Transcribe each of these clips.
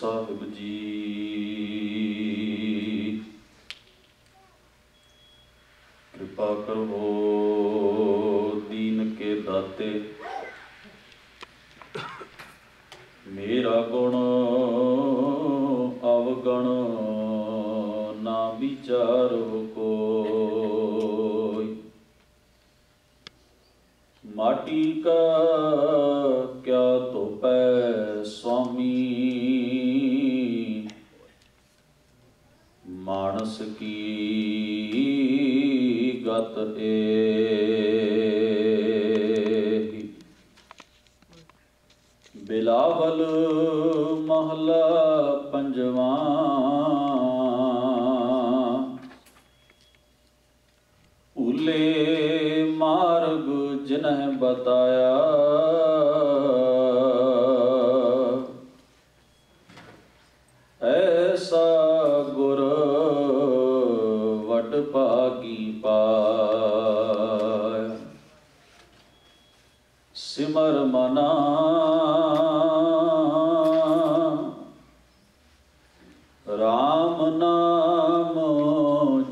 साहिब जी। कृपा करो दीन के दाते, मेरा गुण अवगण ना विचार कोई। माटी का क्या तो पै स्वामी, मानस की गत एही। बिलावल महला पंजवा, उले मार्ग जिन्हें बताया, ऐसा गुर वड भागी पाया। सिमर मना राम नाम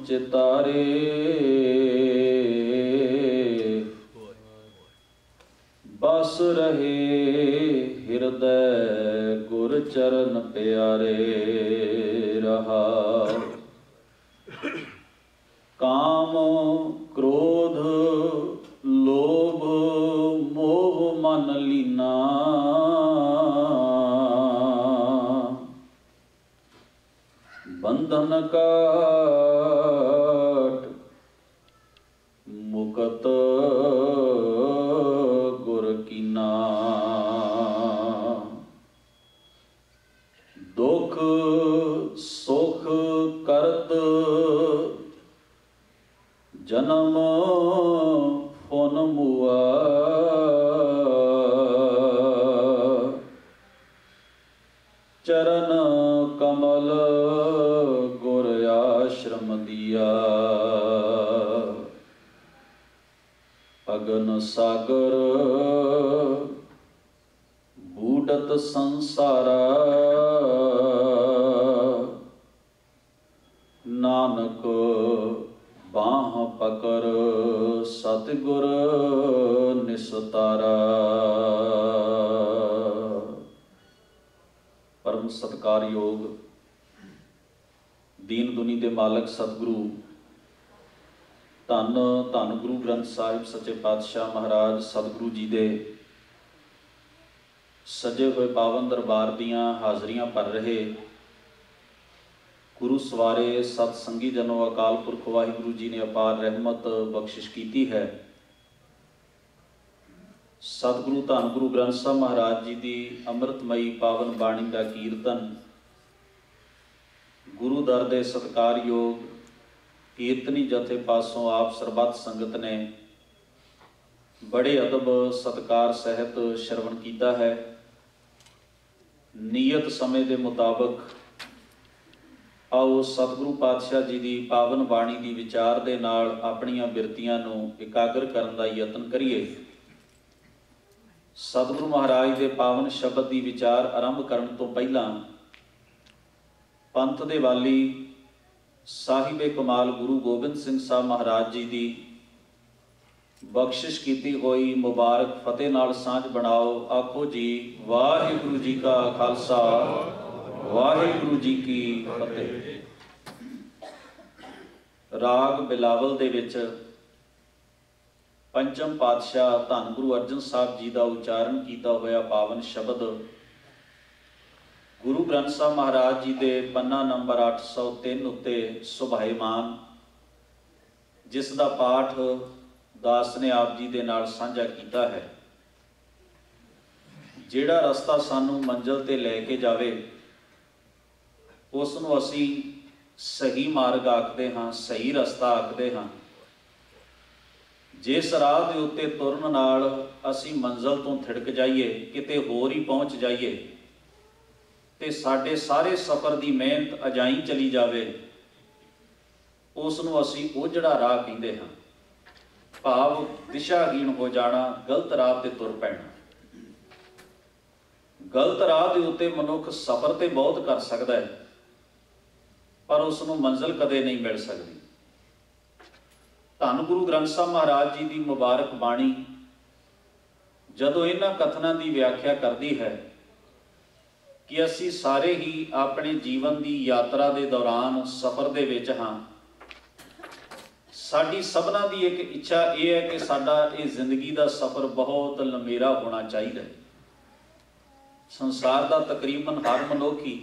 चितारे, बस रहे हृदय गुर चरण प्यारे। रहा काम क्रोध लोभ मोह मन लीना, बंधन काट मुकत गुर कीना। दुख सुख करत जन्म फुन मुआ, चरण कमल गुर आश्रम दिया। अगन सागर बूढ़त संसारा, नानक बाह पकर सतगुर निस्तारा। परम सत्कारयोग दीन दुनी दे मालक सतगुरु धन धन गुरु ग्रंथ साहिब सच्चे पातशाह महाराज सतगुरु जी दे सजे हुए पावन दरबार दियां हाजरियां भर रहे गुरु सवारे सतसंगी जनों, अकाल पुरख वाहिगुरु जी ने अपार रहमत बख्शिश की है। सतगुरु धन गुरु ग्रंथ साहब महाराज जी की अमृतमयी पावन बाणी का कीर्तन गुरु दर दे सत्कारयोग कीर्तनी जथे पासों आप सरबत संगत ने बड़े अदब सत्कार सहित श्रवण किया है। नीयत समय के मुताबक आओ सतगुरु पातशाह जी की पावन बाणी की विचार के नाल अपनियां बिरतियां नूं एकाग्र करने का यतन करिए। सतगुरु महाराज के पावन शब्द की विचार आरंभ करने तो पहला पंथ दे वाली साहिबे कमाल गुरु गोबिंद सिंह साहब महाराज जी की बख्शिश की हुई मुबारक फतेह नाल सांझ बनाओ। आखो जी वाहिगुरु जी का खालसा वाहिगुरु जी की फतेह। राग बिलावल दे विच पंचम पातशाह धन गुरु अर्जन साहब जी का उच्चारण किया होया पावन शब्द गुरु ग्रंथ साहब महाराज जी के पन्ना नंबर 803 उत्ते सुभाईमान, जिसका पाठ दास ने आप जी के नाल साझा किया है। जिहड़ा रस्ता सानू मंजिल ते लैके जावे उसनूं असीं सही मार्ग आखदे हाँ, सही रस्ता आखदे हाँ। जिस राह के उत्ते तुरन नाल असीं मंजिल तो थिड़क जाइए, किते होर ही पहुँच जाइए ते साडे सारे सफ़र की मेहनत अजाई चली जावे, उसनूं असीं ओझड़ा राह कहिंदे हाँ। भाव दिशाहीन हो जाना, गलत राह ते तुर पैना। गलत राह के उत्ते मनुख सफ़र तो बहुत कर सकता है, पर उसनों मंजिल कदे नहीं मिल सकती। धन गुरु ग्रंथ साहब महाराज जी की मुबारक बाणी जदों इन्हां कथनां की व्याख्या करती है कि असी सारे ही अपने जीवन की यात्रा के दौरान सफ़र दे विच हाँ, साडी सबना की एक इच्छा यह है कि साडा ये जिंदगी का सफ़र बहुत लंबेरा होना चाहिए। संसार का तकरीबन हर मनुख ही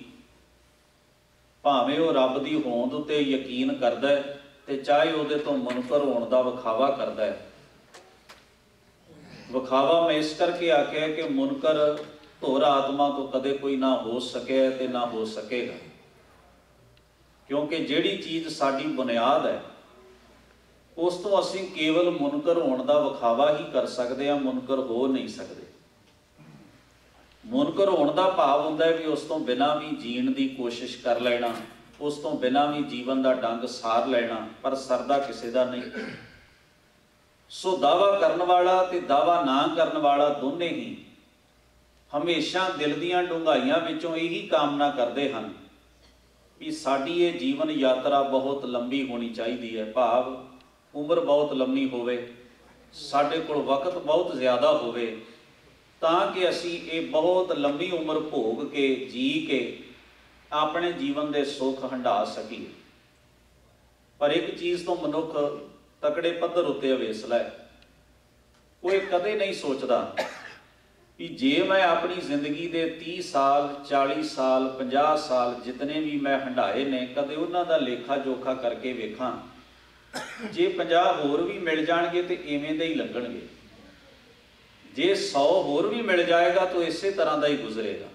भावें वो रब की होंद उत्ते यकीन करता है ते चाहे उहदे तो मुनकर होने का विखावा करता है। विखावा मैं इस करके आख्या कि मुनकर धुर आत्मा तो कदे कोई ना हो सके ते ना हो सकेगा, क्योंकि जिहड़ी चीज़ साडी बुनियाद है उस तो असीं केवल मुनकर होने का विखावा ही कर सकते हैं, मुनकर हो नहीं सकते। मुनकर होने का भाव हुंदा है कि उस तो बिना भी जीण की कोशिश कर लेना, उस तो बिना भी जीवन का डंग सार लेना, पर सरदा किसी का नहीं। सो दावा करने वाला ते दावा ना करने वाला दोने ही हमेशा दिल दीआं डूंघाइयां विचों यही कामना करते हैं कि साडी ये जीवन यात्रा बहुत लंबी होनी चाहिए है, भाव उम्र बहुत लंबी होवे, साडे कोल वक्त बहुत ज़्यादा होवे, ताकि असी ये बहुत लंबी उम्र भोग के जी के अपने जीवन के सुख हंडा सकीए। पर एक चीज़ तो मनुख तकड़े पद्धर उत्ते अवेसला है, कोई कदे नहीं सोचता कि जे मैं अपनी जिंदगी के 30 साल 40 साल 50 साल जितने भी मैं हंडाए ने, कदे उन्हां दा लेखा जोखा करके वेखां, जे 50 होर भी मिल जाणगे तो इवें दे ही लगणगे, जे 100 होर भी मिल जाएगा तो इसे तरह का ही गुजरेगा।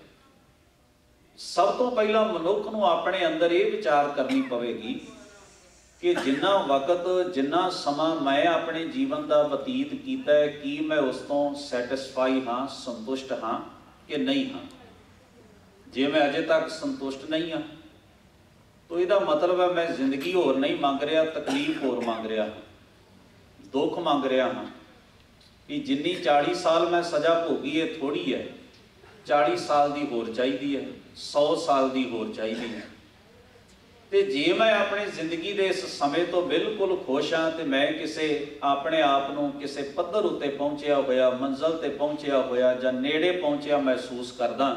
सब तो पहला मनुख नूं अपने अंदर ये विचार करनी पवेगी कि जिन्ना वक्त जिन्ना समा मैं अपने जीवन का बतीत किया है, कि मैं उस तो सैटिस्फाई हाँ, संतुष्ट हाँ कि नहीं हाँ। जे मैं अजे तक संतुष्ट नहीं हाँ तो इसका मतलब है मैं जिंदगी होर नहीं मंग रहा, तकलीफ होर मंग रहा हाँ, दुख मंग रहा हाँ कि जिन्नी 40 साल मैं सज़ा भोगी है थोड़ी है, 40 साल की होर चाहिए है, 100 साल की होर चाहिए है। तो जे मैं अपनी जिंदगी के इस समय तो बिल्कुल खुश हाँ तो मैं किसी अपने आप को किसी पद्धर उत्ते पहुँचया होया, मंजिल ते पहुँचया होया जां नेड़े पहुँचया महसूस करदा,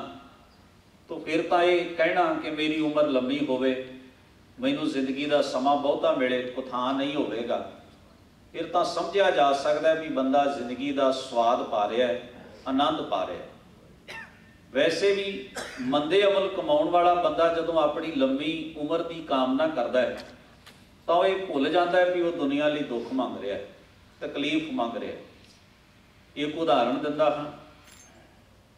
तो फिर तो ये कहना कि मेरी उम्र लंबी होवे, मैनू जिंदगी का समा बहुता मिले, कुथां नहीं होवेगा, फिर तो समझा जा सकता है भी बंदा जिंदगी का स्वाद पा रहा है, आनंद पा रहा है। वैसे भी मंदे अमल कमाउण वाला बंदा जदों अपनी लंबी उम्र की कामना करता है तो ये भुल जाता है कि वह दुनिया लिए दुख मंग रहा है, तकलीफ मंग रहा है। एक उदाहरण दिंदा हाँ,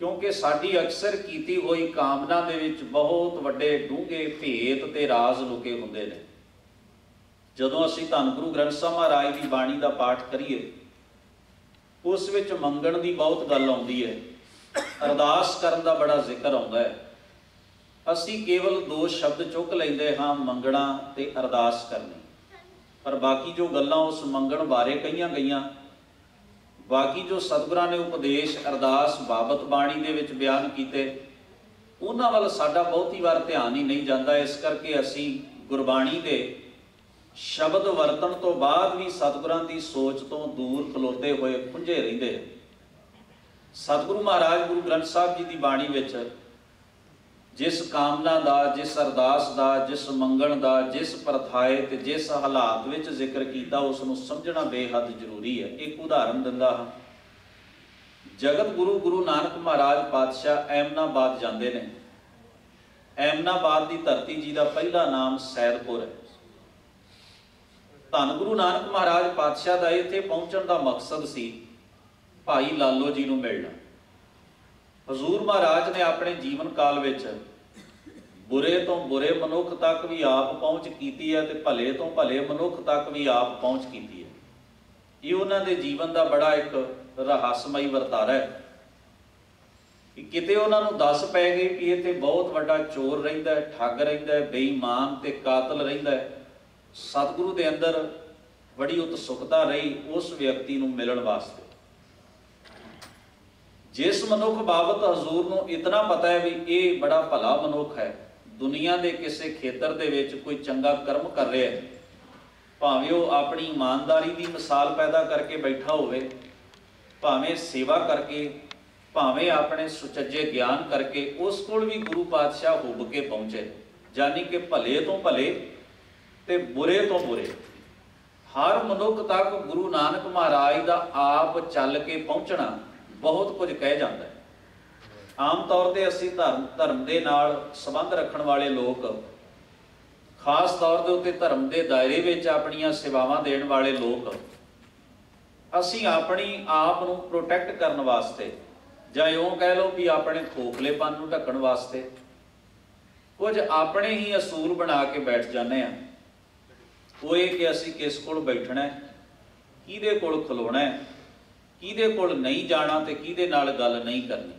क्योंकि साडी अक्सर कीती हुई कामना दे विच बहुत वड्डे डूंघे भेत ते राज लुके हुंदे ने। जदों असीं धन गुरु ग्रंथ साहब महाराज की बाणी का पाठ करिए उस विच मंगण की बहुत गल आउंदी है, अरदास करन दा बड़ा जिक्र आउंदा है। असी केवल 2 शब्द चुक लैंदे हाँ, मंगना ते अरदास करनी, पर बाकी जो गल्लां उस मंगण बारे कहीआं गईआं, बाकी जो सतगुरां ने उपदेश अरदास बाबत बाणी दे विच बयान कीते, उन्हां वल साडा बहुती वार ध्यान ही नहीं जाता। इस करके असी गुरबाणी दे शब्द वरतन तो बाद भी सतगुरां दी सोच तो दूर खलोते हुए खुंझे रहिंदे। सतगुरु महाराज गुरु ग्रंथ साहब जी की बाणी विच जिस कामना का, जिस अरदास का, जिस मंगण का, जिस परथाए ते जिस हालात विच जिक्र किया उसनूं समझना बेहद जरूरी है। एक उदाहरण दिंदा हाँ, जगत गुरु गुरु नानक महाराज पातशाह एमनाबाद जाते हैं। एमनाबाद की धरती जी का पहला नाम सैदपुर है। धन गुरु नानक महाराज पातशाह का इत्थे पहुंचण का मकसद सी भाई लालो जी नूं मिलना। हजूर महाराज ने अपने जीवन काल विच बुरे तो बुरे मनुख तक भी आप पहुँच की है, तो भले तो भले मनुख तक भी आप पहुँच की है। ये उन्हां दे जीवन का बड़ा एक रहस्यमई वरतारा है कि किते उन्हां नूं दस पै गई कि इत्थे बहुत वड्डा चोर रहिंदा है, ठग रहिंदा है, बेईमान ते कातल रहिंदा है। सतगुरु दे अंदर बड़ी उत्सुकता रही उस व्यक्ति नूं मिलण वास्ते। जिस मनुख बाबत हजूर नूं इतना पता है भी ये बड़ा भला मनुख है, दुनिया के किसी खेतर दे विच कोई चंगा कर्म कर रहा है, भावें वो अपनी ईमानदारी की मिसाल पैदा करके बैठा होवे, भावें सेवा करके, भावें अपने सुचज्जे ज्ञान करके, उस कोल भी गुरु पातशाह हुब के पहुँचे। यानी कि भले तो भले ते बुरे तो बुरे हर मनुख तक गुरु नानक महाराज का आप चल के पहुँचना बहुत कुछ कह जाता है। आम तौर पर असी धर्म के नाल संबंध रखने वाले लोग, खास तौर के उत्ते धर्म के दायरे में अपनियां सेवावां देण वाले लोग, असी अपनी आप नूं प्रोटैक्ट करने वास्ते जां यूं कह लो भी अपने खोखलेपन नूं ढकण वास्ते कुछ अपने ही असूल बना के बैठ जाने आ। वो ये कि असी किस कोल बैठना है, किहदे कोल खलोना है, किहदे कोल नहीं जाना ते किहदे नाल गल नहीं करनी।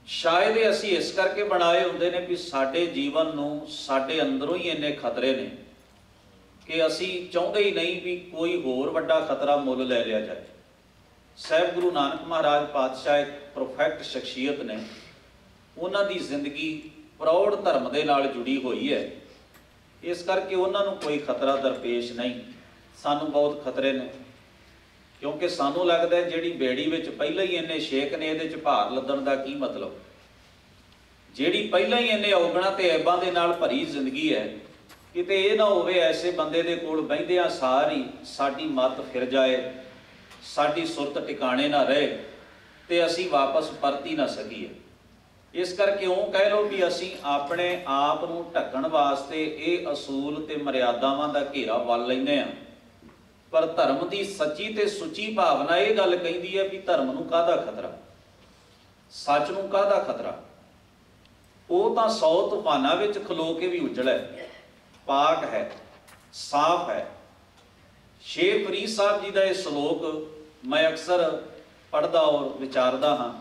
शायद असी इस करके बनाए होंदे ने भी साडे जीवन नूं साडे अंदरों ही इन्ने खतरे ने कि असी चाहुंदे ही नहीं भी कोई होर वड्डा खतरा मुल ले लिया जाए। साहिब गुरु नानक महाराज पातशाह एक परफैक्ट शख्सियत ने, उन्हां दी जिंदगी प्रौढ़ धर्म दे नाल जुड़ी हुई है, इस करके उन्हां नूं कोई खतरा दरपेश नहीं। सानू बहुत खतरे ने, क्योंकि सानू लगता है जिहड़ी बेड़ी विच पहले ही इन्ने शेक ने, इहदे च भार लदण दा की मतलब। जिहड़ी पहले ही इन्ने औगणां ते ऐबां दे नाल भरी जिंदगी है, किते ये ना होवे ऐसे बंदे दे कोल बहिंदियां सार ही साडी मत फिर जाए, साडी सुरत टिकाणे ना रहे ते असी वापस परत ही ना सकीए। इस करके वो कह लो भी असी अपने आप नूं ढकण वास्ते ये असूल ते मर्यादावां दा घेरा वल लैंदे आ। पर धर्म की सच्ची ते सुची भावना ये गल कहिंदी है भी धर्म नूं काहदा खतरा, सच नूं काहदा खतरा। वो तां 100 तूफानां विच खलो के भी उजड़ है, पाक है, साफ है। शेर फरीद साहब जी का यह श्लोक मैं अक्सर पढ़दा और विचारदा हाँ,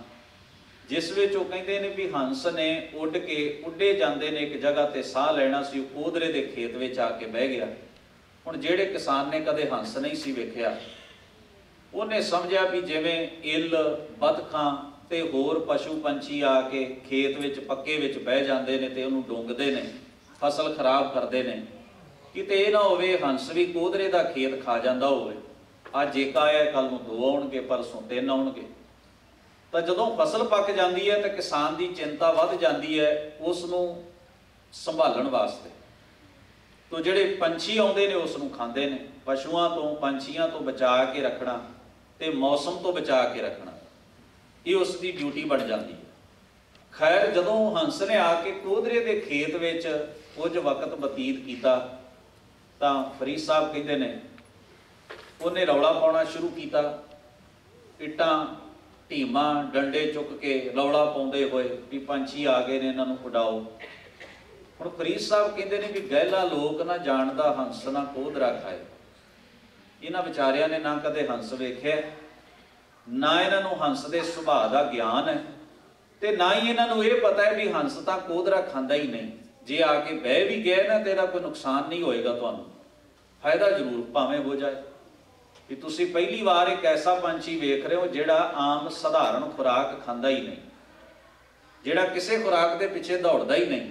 जिस विच वो कहंदे ने भी हंस ने उड़ के उड्डे जाते ने एक जगह ते साह लेना सी, कोदरे के खेत में आके बह गया। हुण जिहड़े किसान ने कदे हंस नहीं सी वेखिया, उन्हें समझिया भी जिवें इल बतखां ते होर पशु पंछी आके खेत विच पक्के विच बह जाते ने ते उहनूं डुंगदे ने, फसल खराब करते हैं। किते ये ना होवे हंस भी कोदरे का खेत खा जाता होवे, अज एक आया कल नूं 2 आउणगे, परसों 3 आउणगे। तो जदों फसल पक जाती है तो किसान की चिंता वध जाती है उसनूं संभालण वास्ते। तो जिहड़े पंछी आउंदे ने उसनूं खांदे ने। पशुआं तो पंछियां तो बचा के रखना ते मौसम तो बचा के रखना, ये उसकी ड्यूटी बन जाती है। खैर जदों हंस ने आके कोदरे के खेत विच कुछ वक्त बतीत किया तो फरीद साहब कहते ने उन्हें रौला पाउणा शुरू किया, इट्टां ढीमा डंडे चुक के रौला पाउंदे होए भी पंछी आ गए ने, इन्हां नूं उड़ाओ। हुण फरीद साहब कहते ने भी गहला लोक ना जानदा हंस ना कोदरा खाए। इन्हां विचारियां ने ना कदे हंस वेख्या, ना इन्हां नूं हंस दे सुभाਅ दा ज्ञान है, ते ना ही इन्हां नूं इह पता है भी हंस तां कोदरा खांदा ही नहीं। जे आके बह भी गया ना तो कोई नुकसान नहीं होएगा, तुहानूं फायदा जरूर भावें हो जाए। कि तुसी पहली बार एक ऐसा पंछी वेख रहे हो जिहड़ा आम सधारण खुराक खांदा ही नहीं, जिहड़ा किसी खुराक के पिछे दौड़दा ही नहीं।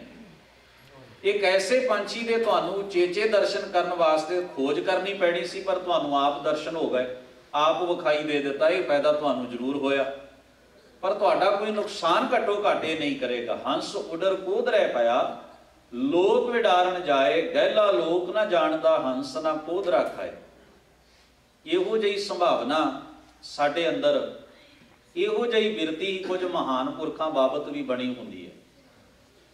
एक ऐसे पंछी दे तुहानूं चेचे दर्शन करने वास्ते खोज करनी पैनी सी, पर तुहानूं आप दर्शन हो गए, आप विखाई दे दिता, ये फायदा तुहानूं जरूर होया। पर तुहाडा कोई नुकसान घट्टो घट नहीं करेगा। हंस उडर कोदरै पाया लोक विडारन जाए, गहला लोक ना जानदा हंस ना कोदरा खाए। इहो जी संभावना साडे अंदर, इहो जी बिरती कुछ महान पुरखां बाबत भी बनी हुंदी है,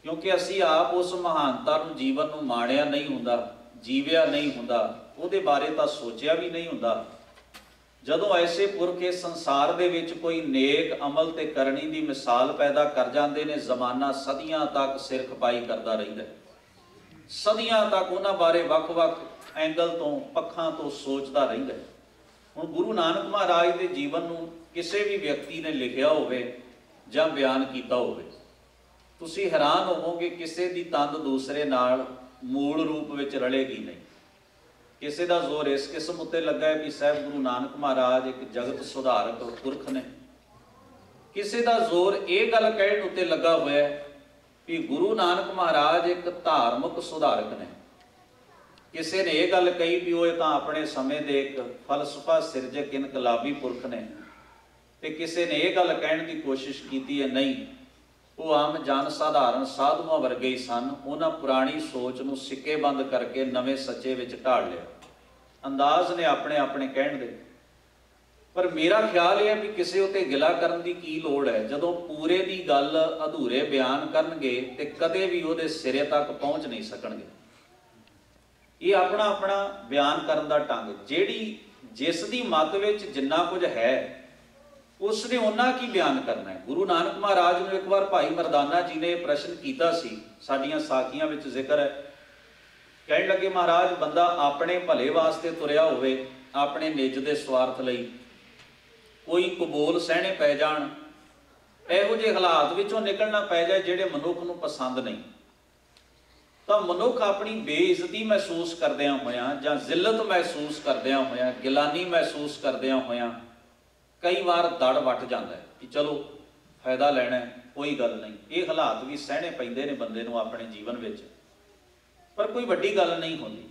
क्योंकि असी आप उस महानता नूं जीवन नूं माणिया नहीं हुंदा, जीविया नहीं हुंदा, उहदे बारे तां सोचिया भी नहीं हुंदा। जदों ऐसे पुरख इस संसार दे विच कोई नेक अमल ते करनी दी मिसाल पैदा कर जांदे ने, जमाना सदियां तक सिर खपाई करदा रहिंदा, सदियां तक उन्हां बारे वख-वख एंगल तो पक्षां तो सोचदा रहिंदा। हुण गुरु नानक महाराज के जीवन नूं किसी भी व्यक्ति ने लिखिया होवे जां बयान किया होवे, तुसीं हैरान होवोगे किसी दी तंद दूसरे नाल मूल रूप विच रलेगी नहीं। किसी का जोर इस किस्म उत्ते लगा है कि साहिब गुरु नानक महाराज एक जगत सुधारक पुरख ने, ਕਿਸੇ ਦਾ ਜ਼ੋਰ ਇਹ ਗੱਲ ਕਹਿਣ ਉੱਤੇ ਲੱਗਾ ਹੋਇਆ ਵੀ ਗੁਰੂ ਨਾਨਕ ਮਹਾਰਾਜ ਇੱਕ ਧਾਰਮਿਕ ਸੁਧਾਰਕ ਨੇ। ਕਿਸੇ ਨੇ ਇਹ ਗੱਲ ਕਹੀ ਵੀ ਉਹ ਤਾਂ ਆਪਣੇ ਸਮੇਂ ਦੇ ਇੱਕ ਫਲਸਫਾ ਸਿਰਜਕ ਇਨਕਲਾਬੀ ਪੁਰਖ ਨੇ, ਤੇ ਕਿਸੇ ਨੇ ਇਹ ਗੱਲ ਕਹਿਣ ਦੀ ਕੋਸ਼ਿਸ਼ ਕੀਤੀ ਹੈ ਨਹੀਂ, ਉਹ ਆਮ ਜਨ ਸਾਧਾਰਨ ਸਾਧੂਆਂ ਵਰਗੇ ਹੀ ਸਨ। ਉਹਨਾਂ ਪੁਰਾਣੀ ਸੋਚ ਨੂੰ ਸਿੱਕੇਬੰਦ ਕਰਕੇ ਨਵੇਂ ਸੱਚੇ ਵਿੱਚ ਢਾਲ ਲਿਆ। ਅੰਦਾਜ਼ ਨੇ ਆਪਣੇ ਆਪਣੇ ਕਹਿਣ ਦੇ। ਪਰ ਮੇਰਾ ਖਿਆਲ ਇਹ ਹੈ ਵੀ ਕਿਸੇ ਉੱਤੇ ਗਿਲਾ ਕਰਨ ਦੀ ਕੀ ਲੋੜ ਹੈ। ਜਦੋਂ ਪੂਰੇ ਦੀ ਗੱਲ ਅਧੂਰੇ ਬਿਆਨ ਕਰਨਗੇ ਤੇ ਕਦੇ ਵੀ ਉਹਦੇ ਸਿਰੇ ਤੱਕ ਪਹੁੰਚ ਨਹੀਂ ਸਕਣਗੇ। ਇਹ ਆਪਣਾ ਆਪਣਾ ਬਿਆਨ ਕਰਨ ਦਾ ਢੰਗ, ਜਿਹੜੀ ਜਿਸ ਦੀ ਮੱਤ ਵਿੱਚ ਜਿੰਨਾ ਕੁਝ ਹੈ ਉਸਨੇ ਉਹਨਾਂ ਕੀ ਬਿਆਨ ਕਰਨਾ ਹੈ। ਗੁਰੂ ਨਾਨਕ ਮਹਾਰਾਜ ਨੂੰ ਇੱਕ ਵਾਰ ਭਾਈ ਮਰਦਾਨਾ ਜੀ ਨੇ ਪ੍ਰਸ਼ਨ ਕੀਤਾ ਸੀ, ਸਾਡੀਆਂ ਸਾਖੀਆਂ ਵਿੱਚ ਜ਼ਿਕਰ ਹੈ। ਕਹਿਣ ਲੱਗੇ, ਮਹਾਰਾਜ ਬੰਦਾ ਆਪਣੇ ਭਲੇ ਵਾਸਤੇ ਤੁਰਿਆ ਹੋਵੇ, ਆਪਣੇ ਨਿੱਜ ਦੇ ਸਵਾਰਥ ਲਈ ਕੋਈ ਕਬੋਲ ਸਹਿਣੇ ਪੈ ਜਾਣ, ਇਹੋ ਜਿਹੇ ਹਾਲਾਤ ਵਿੱਚੋਂ ਨਿਕਲਣਾ ਪੈ ਜਾਏ ਜਿਹੜੇ ਮਨੁੱਖ ਨੂੰ ਪਸੰਦ ਨਹੀਂ, ਤਾਂ ਮਨੁੱਖ ਆਪਣੀ ਬੇਇੱਜ਼ਤੀ ਮਹਿਸੂਸ ਕਰਦਿਆਂ ਹੋਇਆਂ ਜਾਂ ਜ਼ਿਲਤ ਮਹਿਸੂਸ ਕਰਦਿਆਂ ਹੋਇਆਂ, ਗਿਲਾਨੀ ਮਹਿਸੂਸ ਕਰਦਿਆਂ ਹੋਇਆਂ ਕਈ ਵਾਰ ਦੜ ਵੱਟ ਜਾਂਦਾ ਹੈ ਕਿ ਚਲੋ ਫਾਇਦਾ ਲੈਣਾ, ਕੋਈ ਗੱਲ ਨਹੀਂ। ਇਹ ਹਾਲਾਤ ਵੀ ਸਹਿਣੇ ਪੈਂਦੇ ਨੇ ਬੰਦੇ ਨੂੰ ਆਪਣੇ ਜੀਵਨ ਵਿੱਚ, ਪਰ ਕੋਈ ਵੱਡੀ ਗੱਲ ਨਹੀਂ ਹੁੰਦੀ।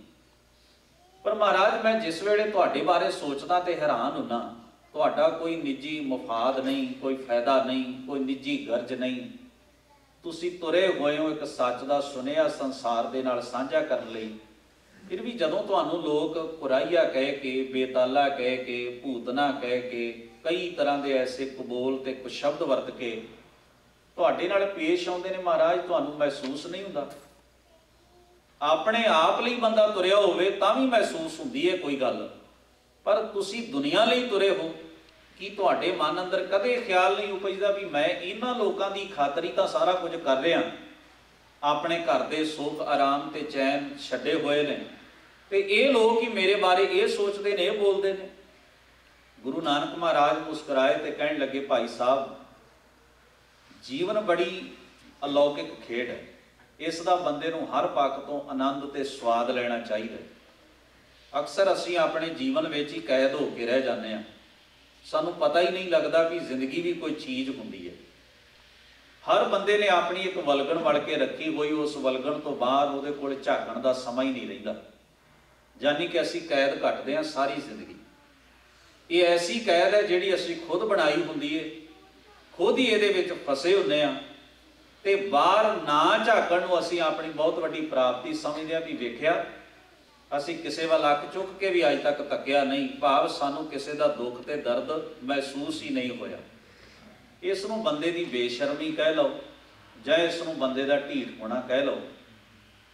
ਪਰ ਮਹਾਰਾਜ, ਮੈਂ ਜਿਸ ਵੇਲੇ ਤੁਹਾਡੇ ਬਾਰੇ ਸੋਚਦਾ ਤੇ ਹੈਰਾਨ ਹੁੰਨਾ, ਤੁਹਾਡਾ ਕੋਈ ਨਿੱਜੀ ਮਫਾਦ ਨਹੀਂ, ਕੋਈ ਫਾਇਦਾ ਨਹੀਂ, ਕੋਈ ਨਿੱਜੀ ਗਰਜ ਨਹੀਂ। ਤੁਸੀਂ ਤੁਰੇ ਹੋਏ ਹੋ ਇੱਕ ਸੱਚ ਦਾ ਸੁਨੇਹਾ ਸੰਸਾਰ ਦੇ ਨਾਲ ਸਾਂਝਾ ਕਰਨ ਲਈ। ਫਿਰ ਵੀ ਜਦੋਂ ਤੁਹਾਨੂੰ ਲੋਕ ਕੁਰਾਈਆ ਕਹਿ ਕੇ, ਬੇਤਾਲਾ ਕਹਿ ਕੇ, ਭੂਤਨਾ ਕਹਿ ਕੇ, ਕਈ ਤਰ੍ਹਾਂ ਦੇ ਐਸੇ ਕਬੋਲ ਤੇ ਕੁਸ਼ਬਦ ਵਰਤ ਕੇ ਤੁਹਾਡੇ ਨਾਲ ਪੇਸ਼ ਆਉਂਦੇ ਨੇ, ਮਹਾਰਾਜ ਤੁਹਾਨੂੰ ਮਹਿਸੂਸ ਨਹੀਂ ਹੁੰਦਾ? ਆਪਣੇ ਆਪ ਲਈ ਬੰਦਾ ਤੁਰਿਆ ਹੋਵੇ ਤਾਂ ਵੀ ਮਹਿਸੂਸ ਹੁੰਦੀ ਹੈ ਕੋਈ ਗੱਲ, ਪਰ ਤੁਸੀਂ ਦੁਨੀਆ ਲਈ ਤੁਰੇ ਹੋ। ਕੀ ਤੁਹਾਡੇ ਮਨ ਅੰਦਰ ਕਦੇ ਖਿਆਲ ਨਹੀਂ ਉਪਜਦਾ ਵੀ ਮੈਂ ਇਹਨਾਂ ਲੋਕਾਂ ਦੀ ਖਾਤਰ ਹੀ ਤਾਂ ਸਾਰਾ ਕੁਝ ਕਰ ਰਿਹਾ, ਆਪਣੇ ਘਰ ਦੇ ਸੁੱਖ ਆਰਾਮ ਤੇ ਚੈਨ ਛੱਡੇ ਹੋਏ ਨੇ, ਤੇ ਇਹ ਲੋਕ ਹੀ ਮੇਰੇ ਬਾਰੇ ਇਹ ਸੋਚਦੇ ਨੇ, ਇਹ ਬੋਲਦੇ ਨੇ? ਗੁਰੂ ਨਾਨਕ ਮਹਾਰਾਜ ਮੁਸਕਰਾਏ ਤੇ ਕਹਿਣ ਲੱਗੇ, ਭਾਈ ਸਾਹਿਬ, ਜੀਵਨ ਬੜੀ ਅਲੌਕਿਕ ਖੇਡ ਹੈ। ਇਸ ਦਾ ਬੰਦੇ ਨੂੰ ਹਰ ਪੱਖ ਤੋਂ ਆਨੰਦ ਤੇ ਸਵਾਦ ਲੈਣਾ ਚਾਹੀਦਾ ਹੈ। ਅਕਸਰ ਅਸੀਂ ਆਪਣੇ ਜੀਵਨ ਵਿੱਚ ਹੀ ਕੈਦ ਹੋ ਕੇ ਰਹਿ ਜਾਂਦੇ ਹਾਂ, ਸਾਨੂੰ ਪਤਾ ਹੀ ਨਹੀਂ ਲੱਗਦਾ ਵੀ ਜ਼ਿੰਦਗੀ ਵੀ ਕੋਈ ਚੀਜ਼ ਹੁੰਦੀ ਹੈ। ਹਰ ਬੰਦੇ ਨੇ ਆਪਣੀ ਇੱਕ ਵਲਗਣ ਵੜ ਕੇ ਰੱਖੀ ਹੋਈ, ਉਸ ਵਲਗਣ ਤੋਂ ਬਾਹਰ ਉਹਦੇ ਕੋਲ ਝਾਕਣ ਦਾ ਸਮਾਂ ਹੀ ਨਹੀਂ ਰਹਿੰਦਾ। ਯਾਨੀ ਕਿ ਅਸੀਂ ਕੈਦ ਕੱਟਦੇ ਹਾਂ ਸਾਰੀ ਜ਼ਿੰਦਗੀ। ਇਹ ਐਸੀ ਕੈਦ ਹੈ ਜਿਹੜੀ ਅਸੀਂ ਖੁਦ ਬਣਾਈ ਹੁੰਦੀ ਹੈ, ਖੁਦ ਹੀ ਇਹਦੇ ਵਿੱਚ ਫਸੇ ਹੁੰਦੇ ਹਾਂ, ਤੇ ਬਾਹਰ ਨਾ ਝਾਕਣ ਨੂੰ ਅਸੀਂ ਆਪਣੀ ਬਹੁਤ ਵੱਡੀ ਪ੍ਰਾਪਤੀ ਸਮਝਦੇ ਹਾਂ। ਵੀ ਵੇਖਿਆ, ਅਸੀਂ ਕਿਸੇ ਵੱਲ ਅੱਖ ਚੁੱਕ ਕੇ ਵੀ ਅੱਜ ਤੱਕ ਤੱਕਿਆ ਨਹੀਂ, ਭਾਵ ਸਾਨੂੰ ਕਿਸੇ ਦਾ ਦੁੱਖ ਤੇ ਦਰਦ ਮਹਿਸੂਸ ਹੀ ਨਹੀਂ ਹੋਇਆ। ਇਸ ਨੂੰ ਬੰਦੇ ਦੀ ਬੇਸ਼ਰਮੀ ਕਹਿ ਲਓ ਜਾਂ ਇਸ ਨੂੰ ਬੰਦੇ ਦਾ ਢੀਠ ਹੋਣਾ ਕਹਿ ਲਓ।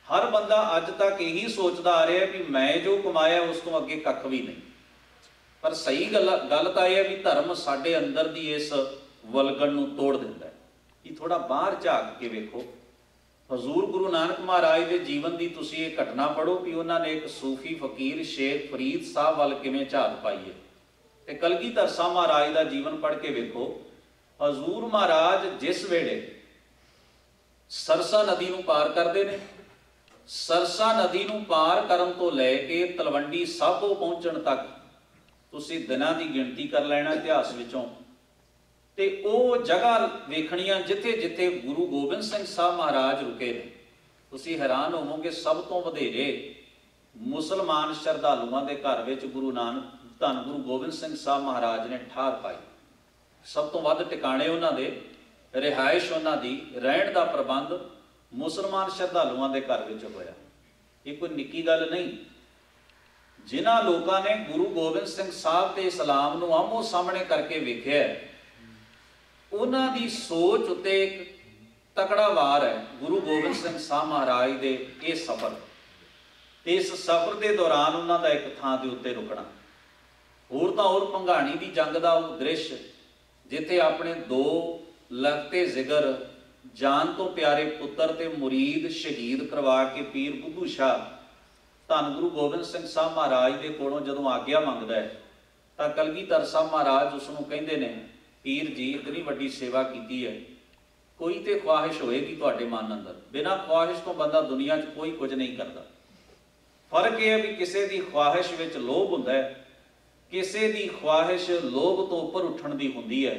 ਹਰ ਬੰਦਾ ਅੱਜ ਤੱਕ ਇਹੀ ਸੋਚਦਾ ਆ ਰਿਹਾ ਵੀ ਮੈਂ ਜੋ ਕਮਾਇਆ ਉਸ ਤੋਂ ਅੱਗੇ ਕੱਖ ਵੀ ਨਹੀਂ। ਪਰ ਸਹੀ ਗੱਲ ਤਾਂ ਇਹ ਹੈ ਵੀ ਧਰਮ ਸਾਡੇ ਅੰਦਰ ਦੀ ਇਸ ਵਲਗਣ ਨੂੰ ਤੋੜ ਦਿੰਦਾ ਹੈ। ਕਿ ਥੋੜਾ ਬਾਹਰ ਝਾਕ ਕੇ ਵੇਖੋ। ਹਜ਼ੂਰ ਗੁਰੂ ਨਾਨਕ ਮਹਾਰਾਜ ਦੇ ਜੀਵਨ ਦੀ ਤੁਸੀਂ ਇਹ ਘਟਨਾ ਪੜ੍ਹੋ ਕਿ ਉਹਨਾਂ ਨੇ ਇੱਕ ਸੂਫੀ ਫਕੀਰ ਸ਼ੇਖ ਫਰੀਦ ਸਾਹਿਬ ਵੱਲ ਕਿਵੇਂ ਝਾਕ ਪਾਈ ਹੈ, ਤੇ ਕਲਗੀਧਰ ਸਾਹਿਬ ਮਹਾਰਾਜ ਦਾ ਜੀਵਨ ਪੜ੍ਹ ਕੇ ਵੇਖੋ। ਹਜ਼ੂਰ ਮਹਾਰਾਜ ਜਿਸ ਵੇਲੇ ਸਰਸਾ ਨਦੀ ਨੂੰ ਪਾਰ ਕਰਦੇ ਨੇ, ਸਰਸਾ ਨਦੀ ਨੂੰ ਪਾਰ ਕਰਨ ਤੋਂ ਲੈ ਕੇ ਤਲਵੰਡੀ ਸਾਬੋ ਪਹੁੰਚਣ ਤੱਕ ਤੁਸੀਂ ਦਿਨਾਂ ਦੀ ਗਿਣਤੀ ਕਰ ਲੈਣਾ ਇਤਿਹਾਸ ਵਿੱਚੋਂ, ਤੇ ਉਹ ਜਗ੍ਹਾ ਵੇਖਣੀਆਂ ਜਿੱਥੇ ਜਿੱਥੇ ਗੁਰੂ ਗੋਬਿੰਦ ਸਿੰਘ ਸਾਹਿਬ ਮਹਾਰਾਜ ਰੁਕੇ ਨੇ। ਤੁਸੀਂ ਹੈਰਾਨ ਹੋਵੋਗੇ, ਸਭ ਤੋਂ ਵਧੇਰੇ ਮੁਸਲਮਾਨ ਸ਼ਰਧਾਲੂਆਂ ਦੇ ਘਰ ਵਿੱਚ ਗੁਰੂ ਨਾਨਕ ਧੰਨ ਗੁਰੂ ਗੋਬਿੰਦ ਸਿੰਘ ਸਾਹਿਬ ਮਹਾਰਾਜ ਨੇ ਠਾਰ ਪਾਈ। ਸਭ ਤੋਂ ਵੱਧ ਟਿਕਾਣੇ ਉਹਨਾਂ ਦੇ, ਰਿਹਾਇਸ਼ ਉਹਨਾਂ ਦੀ, ਰਹਿਣ ਦਾ ਪ੍ਰਬੰਧ ਮੁਸਲਮਾਨ ਸ਼ਰਧਾਲੂਆਂ ਦੇ ਘਰ ਵਿੱਚ ਹੋਇਆ। ਇਹ ਕੋਈ ਨਿੱਕੀ ਗੱਲ ਨਹੀਂ। ਜਿਨ੍ਹਾਂ ਲੋਕਾਂ ਨੇ ਗੁਰੂ ਗੋਬਿੰਦ ਸਿੰਘ ਸਾਹਿਬ ਤੇ ਇਸਲਾਮ ਨੂੰ ਆਮੋ ਸਾਹਮਣੇ ਕਰਕੇ ਵੇਖਿਆ, ਉਹਨਾਂ ਦੀ ਸੋਚ ਉੱਤੇ ਇੱਕ ਤਕੜਾ ਵਾਰ ਹੈ ਗੁਰੂ ਗੋਬਿੰਦ ਸਿੰਘ ਸਾਹਿਬ ਮਹਾਰਾਜ ਦੇ ਇਹ ਸਫ਼ਰ, ਤੇ ਇਸ ਸਫ਼ਰ ਦੇ ਦੌਰਾਨ ਉਹਨਾਂ ਦਾ ਇੱਕ ਥਾਂ ਦੇ ਉੱਤੇ ਰੁਕਣਾ। ਹੋਰ ਤਾਂ ਹੋਰ ਭੰਗਾਣੀ ਦੀ ਜੰਗ ਦਾ ਉਹ ਦ੍ਰਿਸ਼, ਜਿੱਥੇ ਆਪਣੇ ਦੋ ਲਖਤੇ ਜ਼ਿਗਰ, ਜਾਨ ਤੋਂ ਪਿਆਰੇ ਪੁੱਤਰ ਤੇ ਮੁਰੀਦ ਸ਼ਹੀਦ ਕਰਵਾ ਕੇ ਪੀਰ ਬੁੱਧੂ ਸ਼ਾਹ ਧੰਨ ਗੁਰੂ ਗੋਬਿੰਦ ਸਿੰਘ ਸਾਹਿਬ ਮਹਾਰਾਜ ਦੇ ਕੋਲੋਂ ਜਦੋਂ ਆਗਿਆ ਮੰਗਦਾ ਹੈ, ਤਾਂ ਕਲਗੀਧਰ ਸਾਹਿਬ ਮਹਾਰਾਜ ਉਸ ਨੂੰ ਕਹਿੰਦੇ ਨੇ, ਪੀਰ ਜੀ ਇਤਨੀ ਵੱਡੀ ਸੇਵਾ ਕੀਤੀ ਹੈ, ਕੋਈ ਤੇ ਖੁਆਹਿਸ਼ ਹੋਏਗੀ ਤੁਹਾਡੇ ਮਨ ਅੰਦਰ। ਬਿਨਾਂ ਖੁਆਹਿਸ਼ ਤੋਂ ਬੰਦਾ ਦੁਨੀਆ 'ਚ ਕੋਈ ਕੁਝ ਨਹੀਂ ਕਰਦਾ। ਫਰਕ ਇਹ ਹੈ ਵੀ ਕਿਸੇ ਦੀ ਖੁਆਹਿਸ਼ ਵਿੱਚ ਲੋਭ ਹੁੰਦਾ ਹੈ, ਕਿਸੇ ਦੀ ਖੁਆਹਿਸ਼ ਲੋਭ ਤੋਂ ਉੱਪਰ ਉੱਠਣ ਦੀ ਹੁੰਦੀ ਹੈ,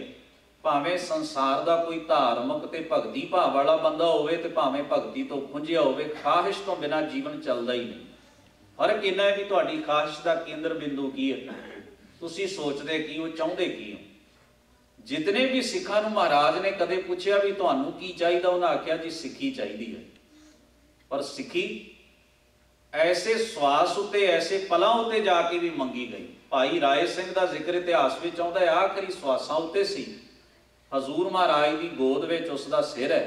भावें संसार का कोई धार्मिक ते भगती भाव वाला बंदा होवे ते भावें भगती तो खुंझिया होवे, खाहिश तो बिना जीवन चलता ही नहीं। फर्क इन्ना है कि तुहाडी खाहिश का केंद्र बिंदु की है, तुसी सोचते की हो, चाहुंदे की हो। जितने भी सिखां नूं महाराज ने कदे पुछया भी तुहानूं की चाहिदा, उन्हां आख्या जी सिक्खी चाहिदी है। पर सिक्खी ऐसे स्वास उत्ते, ऐसे पलां उत्ते जाके भी मंगी गई। भाई राय सिंह का जिक्र इतिहास में आउंदा है, आखिरी स्वासां उत्ते सी, हजूर महाराज की गोद में उसका सिर है,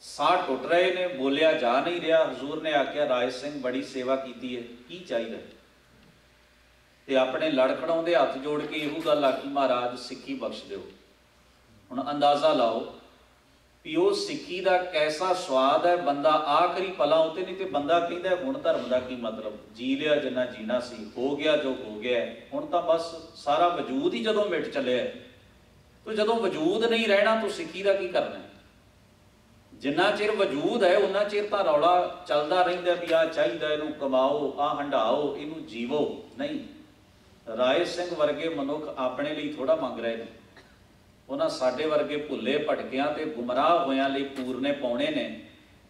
साह टुट रहे ने, बोलिया जा नहीं रहा। हजूर ने आख्या राय सिंह बड़ी सेवा की है, की चाहिए? ते अपने लड़खड़ाउंदे हथ जोड़ के इहो गल आखी, महाराज सिक्खी बख्श दो। हुण अंदाजा लाओ भी वो सिक्खी का कैसा स्वाद है। बंदा आखिरी पलां उत्ते, नहीं तो बंदा कहता है हुण धर्म का की मतलब, जी लिया जिन्ना जीना सी, हो गया जो हो गया है, हुण तां बस सारा वजूद ही जदों मिट चलिया। तो जदों वजूद नहीं रहना तो सिक्खी का की करना है? जिन्ना चिर वजूद है उन्ना चिर तो रौला चलता रहिंदा भी आ चाहिए, इनू कमाओ, आ हंडाओ, इनू जीवो। नहीं, राय सिंह वर्गे मनुख अपने लिए थोड़ा मंग रहे हैं, उन्हां साडे वर्गे भुले भटकियां ते गुमराह होयां लई पूरने पाउणे ने,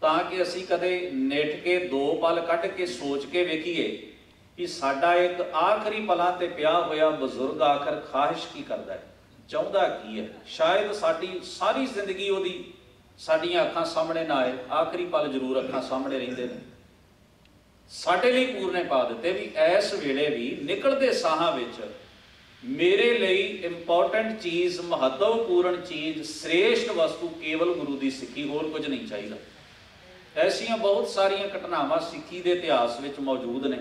तां कि असीं कदे निठ के दो पल कढ के सोच के वेखीए कि साडा एक आखिरी पलां ते पिया होया बजुर्ग आखिर खाहिश की करदा है, चाहुंदा की है। शायद साडी सारी जिंदगी उहदी साडियां अखां सामने ना आए, आखिरी पल जरूर अखां सामने रहिंदे ने। साडे लई पूरने पा दिते भी इस वेले भी निकलदे साहां विच मेरे लिए इंपॉर्टेंट चीज़, महत्वपूर्ण चीज़, श्रेष्ठ वस्तु केवल गुरु की सिक्खी, होर कुछ नहीं चाहिए। ऐसियां बहुत सारियां घटनावां सिक्खी के इतिहास में मौजूद ने।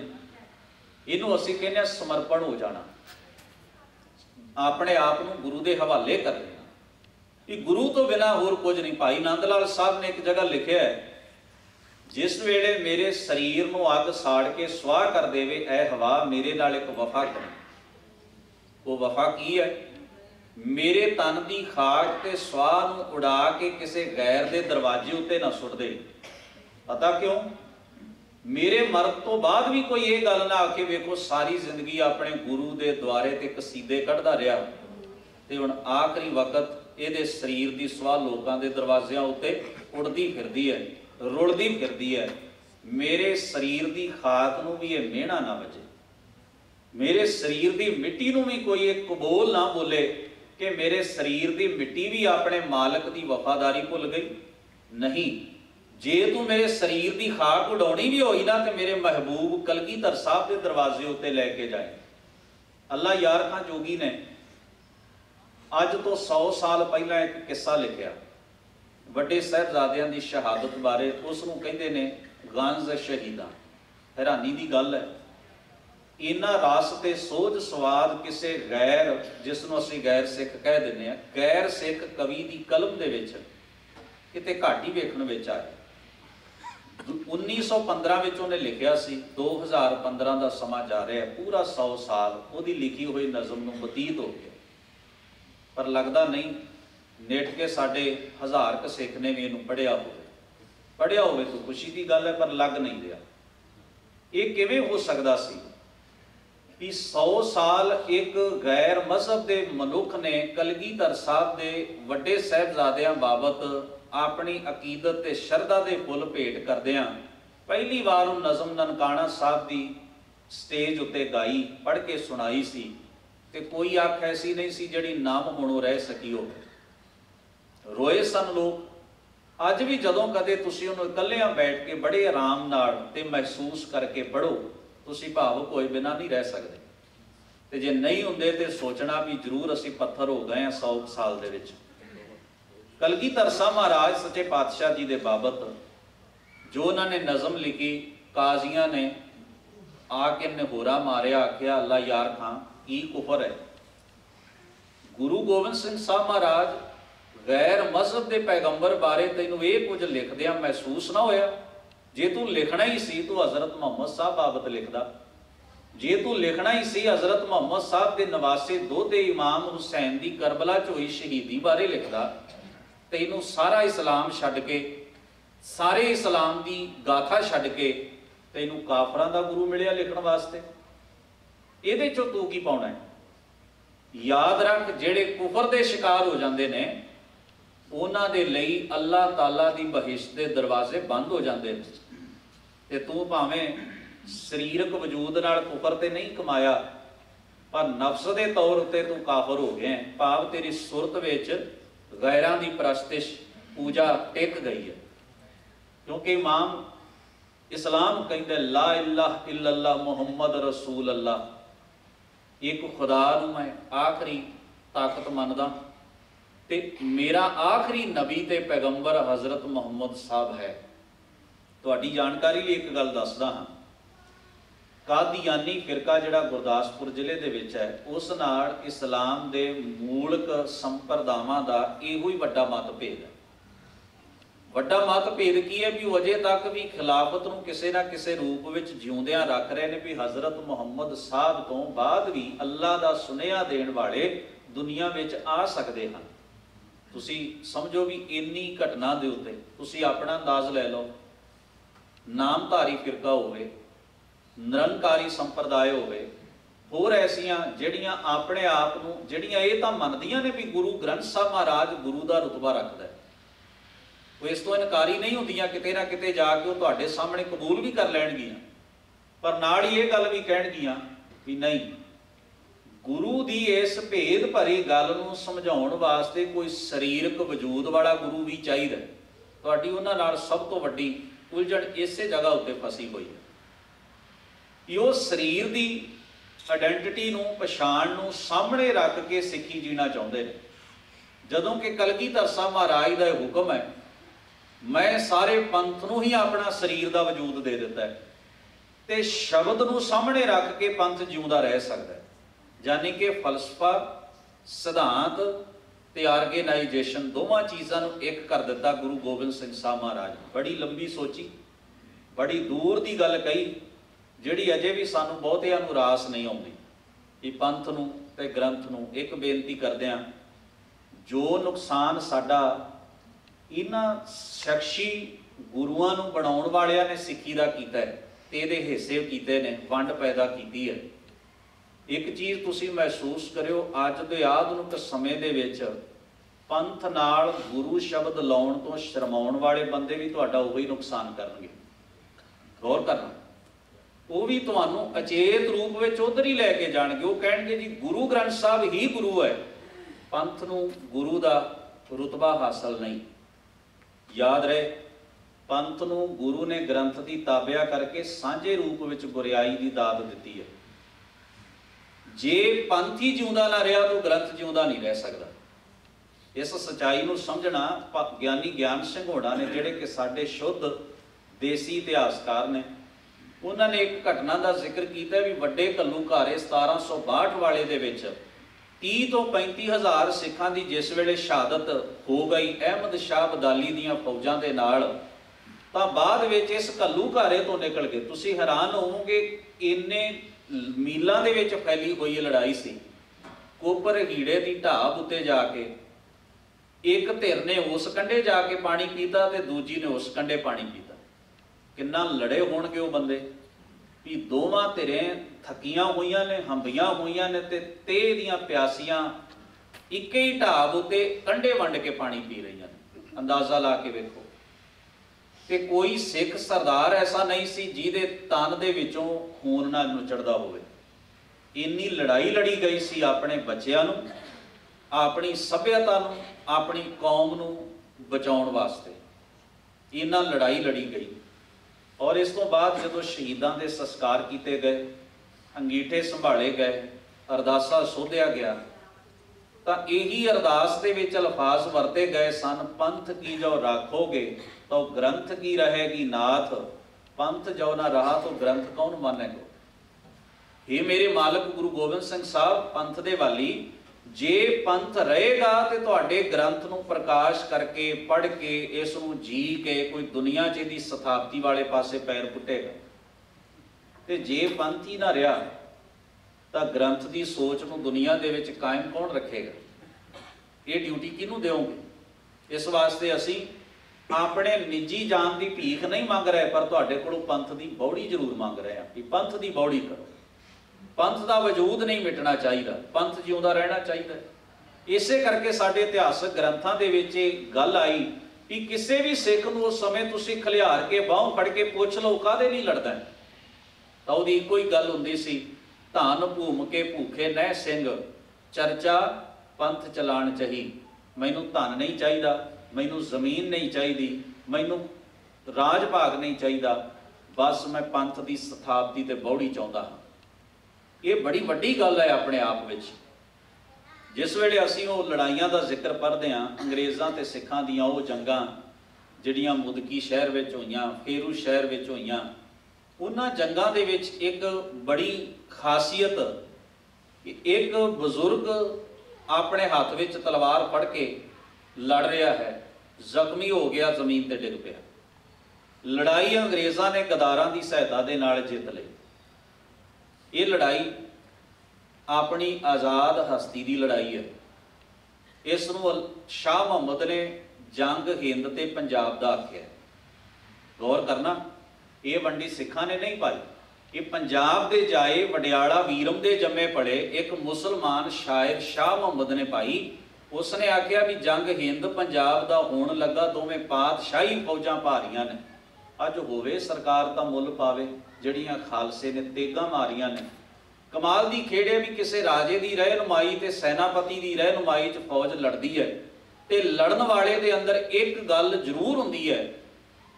इनू असीं कहने समर्पण हो जाना, अपने आप को गुरु के हवाले कर देना कि गुरु तो बिना होर कुछ नहीं। भाई नंद लाल साहब ने एक जगह लिखा है, जिस वेले मेरे शरीर को अग साड़ के स्वाह कर देवे ऐ हवा, मेरे नाल एक वफा करे। वो वफा की है? मेरे तन की खाक ते स्वाह नूं उड़ा के किसी गैर के दरवाजे उत्ते ना सुट दे। पता क्यों? मेरे मरद तो बाद भी कोई ये गल ना आखे वेखो सारी जिंदगी अपने गुरु के द्वारे ते कसीदे कढ़दा रहा ते हुण आखिरी वक्त ये शरीर की स्वाह लोगों के दरवाजियां उत्ते उड़दी फिरदी है, रुलदी फिरदी है। मेरे शरीर की खाक नूं भी ये मिहना ना वजे, मेरे शरीर की मिट्टी नूं भी कोई एक कबोल ना बोले कि मेरे शरीर की मिट्टी भी अपने मालक की वफादारी भुल गई। नहीं, जे तू मेरे शरीर की खाक उड़ाउणी भी होई ना तो मेरे महबूब कलगीधर साहब के दरवाजे उत्ते लैके जाए। अल्लाह यार खां जोगी ने अज तो 100 साल पहला एक किस्सा लिखा वड्डे साहिबजादियां की शहादत बारे। उसनूं कहंदे ने गंज शहीदा। हैरानी की गल है, इन्ना रस ते सोझ स्वाद किसी गैर, जिसनों असीं गैर सिख कह दिंदे आ, गैर सिख कवि की कलम दे विच किते घाटी वेखण विच आए। 1915 विच उहने लिखिया सी, 2015 का समा जा रहा है, पूरा 100 साल उहदी लिखी हुई नज़म नूं बतीत हो गया। पर लगता नहीं नेट के साडे हज़ार क सिख ने भी इनू पढ़िया होवे तो खुशी की गल है, पर लग नहीं रहा। ये किवें हो सकता सी कि 100 साल एक गैर मजहब के मनुख ने कलगीधर साहब के वड्डे साहिबजादियां बाबत अपनी अकीदत ते शरधा के फुल भेंट करदियां पहली बार नज़म ननकाना साहब की स्टेज उत्ते गाई, पढ़ के सुनाई सी, ते कोई अख ऐसी नहीं सी जिहड़ी नाम मुणों रह सकी हो। रोए सन लोग। अज भी जदों कदे तुसीं उहनूं इकल्लियां बैठ के बड़े आराम नाल ते महसूस करके पढ़ो, तुसीं भावुक होए बिना नहीं रह सकते। ते जे नहीं हुंदे ते सोचना भी जरूर असीं पत्थर हो गए 100 साल दे विच। कलगीधर साहब महाराज सच्चे पातशाह जी दे बाबत जो उन्होंने नज़म लिखी, काजियां ने आके निहोरा मारिया, आख्या अल्लाह यार खां की कुफर है। गुरु गोबिंद सिंह साहब महाराज गैर मजहब के पैगंबर बारे तैनूं ये कुछ लिखदियां महसूस ना होया? जे तू लिखना ही सी तू हज़रत मुहम्मद साहब बाबत लिखदा, जे तू लिखना ही सी हज़रत मुहम्मद साहब के नवासे दोते इमाम हुसैन की करबला च होई शहीदी बारे लिखदा। तैनूं सारा इस्लाम छड्ड के, सारे इस्लाम की गाथा छड्ड के तैनूं काफरां दा गुरु मिलिया लिखण वास्ते। इहदे चों तू की पाउणा है? याद रख जेड़े कुफर के शिकार हो जाते हैं उन्हां दे लई अल्लाह ताला दी बहिश्त के दरवाजे बंद हो जाते हैं। ते तू भावें शरीरक वजूद नाल कुफर ते नहीं कमाया पर नफ्स के तौर उत्ते तू काफर हो गया, भाव तेरी सुरत विच गैरां दी परस्तिश पूजा टिक गई है। क्योंकि इमाम इस्लाम कहते ला इलाहा इल्लल्लाह मुहम्मद रसूल अल्लाह, एक खुदा नूं मैं आखिरी ताकत मनदा ते मेरा आखिरी नबी ते पैगंबर हजरत मुहम्मद साहब है। तुहाडी जानकारी लिए एक गल दसदा हाँ, कादियानी फिरका जिहड़ा गुरदासपुर जिले दे विच है उस नाल इस्लाम दे मूलक संप्रदावां दा इहो ही वड्डा मतभेद है। वड्डा मतभेद की है भी अजे तक भी खिलाफत नूं किसी ना किसी रूप विच जिउंदियां रख रहे हैं भी हजरत मुहम्मद साहब तो बाद भी अल्लाह दा सुनेहा देण वाले दुनिया विच आ सकते हैं। तुसी समझो भी इन्नी घटना दे उत्ते तुसी अपना अंदाज लै लो, नामधारी फिरका होवे, निरंकारी संप्रदाय होवे, होर ऐसियां जिहड़ियां अपने आप नूं जिहड़ियां इह तां मनदियां ने भी गुरु ग्रंथ साहब महाराज गुरु दा रुतबा रखदा है, वो इस तो इनकारी नहीं होंदियां, किते ना किते जाके वो तुहाडे सामने कबूल भी कर लैणगियां पर नाल ही ये गल भी कहणगियां भी नहीं गुरु दी इस भेद भरी गल नूं समझाउण वास्ते कोई शरीरक वजूद वाला गुरु भी चाहिदा। तुहाडी उन्हां नाल सब तो वड्डी उलझण इसे जगह उत्ते फसी हुई है कि वो शरीर की आइडेंटिटी नूं पछाण नूं सामने रख के सिੱਖੀ जीना चाहुंदे ने, जदों कि कलगीधर साहब महाराज दा हुक्म है मैं सारे पंथ नूं ही अपना शरीर का वजूद दे दिता है ते शब्द नूं सामने रख के पंथ जिउंदा रह सकता है। यानी कि फलसफा सिद्धांत ते आर्गेनाइजेशन दोवां चीज़ां नूं एक कर दिता गुरु गोबिंद सिंह साहब महाराज ने। बड़ी लंबी सोची, बड़ी दूर की गल कही जिहड़ी अजे भी सानूं बहुतिआं नूं रास नहीं आउंदी कि पंथ नूं ते ग्रंथ नूं एक बेनती करदिआं जो नुकसान साडा इन्हां शख्सी गुरुआं नूं बनाउण वालिआं ने सिੱਖੀ दा कीता है ते इहदे हिस्से कीते ने, वंड पैदा कीती है। एक चीज़ तुसीं महसूस करियो, अज दे आधुनिक समय दे विच पंथ नाल गुरु शब्द लाउण तो शर्माउण वाले बंदे भी तुहाडा उही नुकसान करनगे। गौर करना, वो भी तुहानूं अचेत रूप विच उधर ही लैके जाणगे। वो कहणगे जी गुरु ग्रंथ साहब ही गुरु है, पंथ नूं गुरु दा रुतबा हासिल नहीं। याद रहे पंथ नूं गुरु ने ग्रंथ की ताबिया करके सांझे रूप विच गुरियाई की दात दिती है। जे पंथ ही जिउंदा ना रहा तो ग्रंथ जिउंदा नहीं रह सकता। इस सच्चाई नूं समझना ज्ञानी ज्ञान सिंह होड़ा ने जिहड़े कि साडे शुद्ध देसी इतिहासकार ने, उन्होंने एक घटना का जिक्र किया भी वड्डे घल्लूघारे 1762 वाले दे विच 30 तो 35 हज़ार सिखां की जिस वेले शहादत हो गई अहमद शाह अब्दाली दीआं फौजां दे नाल, तां बाद विच इस घल्लूघारे तो निकल के तुसीं हैरान होवोगे इन्ने मीलों दे विच फैली हुई लड़ाई सी। कोपर हीड़े की ढाब उत्ते जाके एक धिर ने उस कंढे जाके पानी पीता ते दूजी ने उस कंढे पानी पीता। किन्ना लड़े होणगे वो बंदे भी दोवां धिरें थकियां हुईयां ने, हंबियां हुईयां ने ते दियां प्यासियां एक ही ढाब उत्ते कंढे वंड के पानी पी रहीआं ने। अंदाजा ला के वेखो, ते कोई सिख सरदार ऐसा नहीं सी जिहदे तन दे विचों खून ना नुचड़दा होवे। इन्नी लड़ाई लड़ी गई सी अपने बच्चिआं नूं, अपनी सभ्यता नूं, अपनी कौम नूं बचाउण वास्ते इन्ना लड़ाई लड़ी गई। और इस तो बाद जदों शहीदां दे संस्कार किए गए, अंगीठे संभाले गए, अरदासा सोधिया गया, तो यही अरदास दे विच अल्फाज वरते गए सन, पंथ की जो राखोगे तो ग्रंथ की रहेगी नाथ, पंथ जो ना रहा तो ग्रंथ कौन मानेगा। हे मेरे मालिक गुरु गोबिंद सिंह साहब पंथ दे वाली, जे पंथ रहेगा तो तुहाडे ग्रंथ नूं प्रकाश करके पढ़ के इस नूं जी के कोई दुनिया च इहदी स्थापति वाले पासे पैर पुटेगा, ते जे पंथ ही ना रहा तो ग्रंथ की सोच नूं दुनिया दे विच कायम कौन रखेगा। ये ड्यूटी किहनूं देओगे। इस वास्ते असीं अपने निजी जान की भीख नहीं मंग रहे, पर तुहाडे कोलों पंथ की बौड़ी जरूर मंग रहे हैं कि पंथ की बौड़ी करो। पंथ का वजूद नहीं मिटना चाहिए, पंथ जिउंदा रहना चाहिए। इसे करके साडे इतिहासक ग्रंथां दे विच गल आई कि किसी भी सिख नूं उस समय तुसीं खलियार के बाहों फड़ के पुछ लो काहदे नहीं लड़दा है, तां उहदी इक्को ही गल हुंदी सी, धन भूम के भूखे नह सिंह, चर्चा पंथ चलाण चाही। मैनूं धन नहीं चाहिए, मैनूं जमीन नहीं चाहिए, मैनूं राज भाग नहीं चाहिए, बस मैं पंथ की स्थापति ते बौड़ी चाहुंदा हां। ये बड़ी वड्डी गल है अपने आप विच। जिस वेले असीं वो लड़ाइयां का जिक्र पढ़ते हैं, अंग्रेज़ां ते सिखां दीयां वो जंगां जिहड़ियां मुदकी शहर विच होईयां, फेरू शहर विच होईयां, उन्हां जंगां दे विच एक बड़ी खासियत, एक बजुर्ग अपने हाथ विच तलवार फड़ के लड़ रहा है, जख्मी हो गया, जमीन ते डिग पिया। लड़ाई अंग्रेज़ां ने गदारां की सहायता दे नाल जित लई। ये लड़ाई अपनी आज़ाद हस्ती की लड़ाई है। इस नूं शाह मुहम्मद ने जंग हिंद ते पंजाब दा आख्या। गौर करना, ये वंडी सिखां ने नहीं पाई, ये पंजाब दे जाए वडियाला वीरम दे जम्मे पड़े एक मुसलमान शायर शाह मुहम्मद ने पाई। उसने आख्या भी जंग हिंद पंजाब दा होण लगा, दोवें पातशाही फौजां भारियां ने, अज होवे सरकार दा मुल पावे, जड़ियां खालसे ने तेगां मारियां ने। कमाल दी खेड़े भी किसी राजे की रहनुमाई ते सैनापति की रहनुमाई च फौज लड़ती है, ते लड़न वाले दे अंदर एक गल जरूर हुंदी है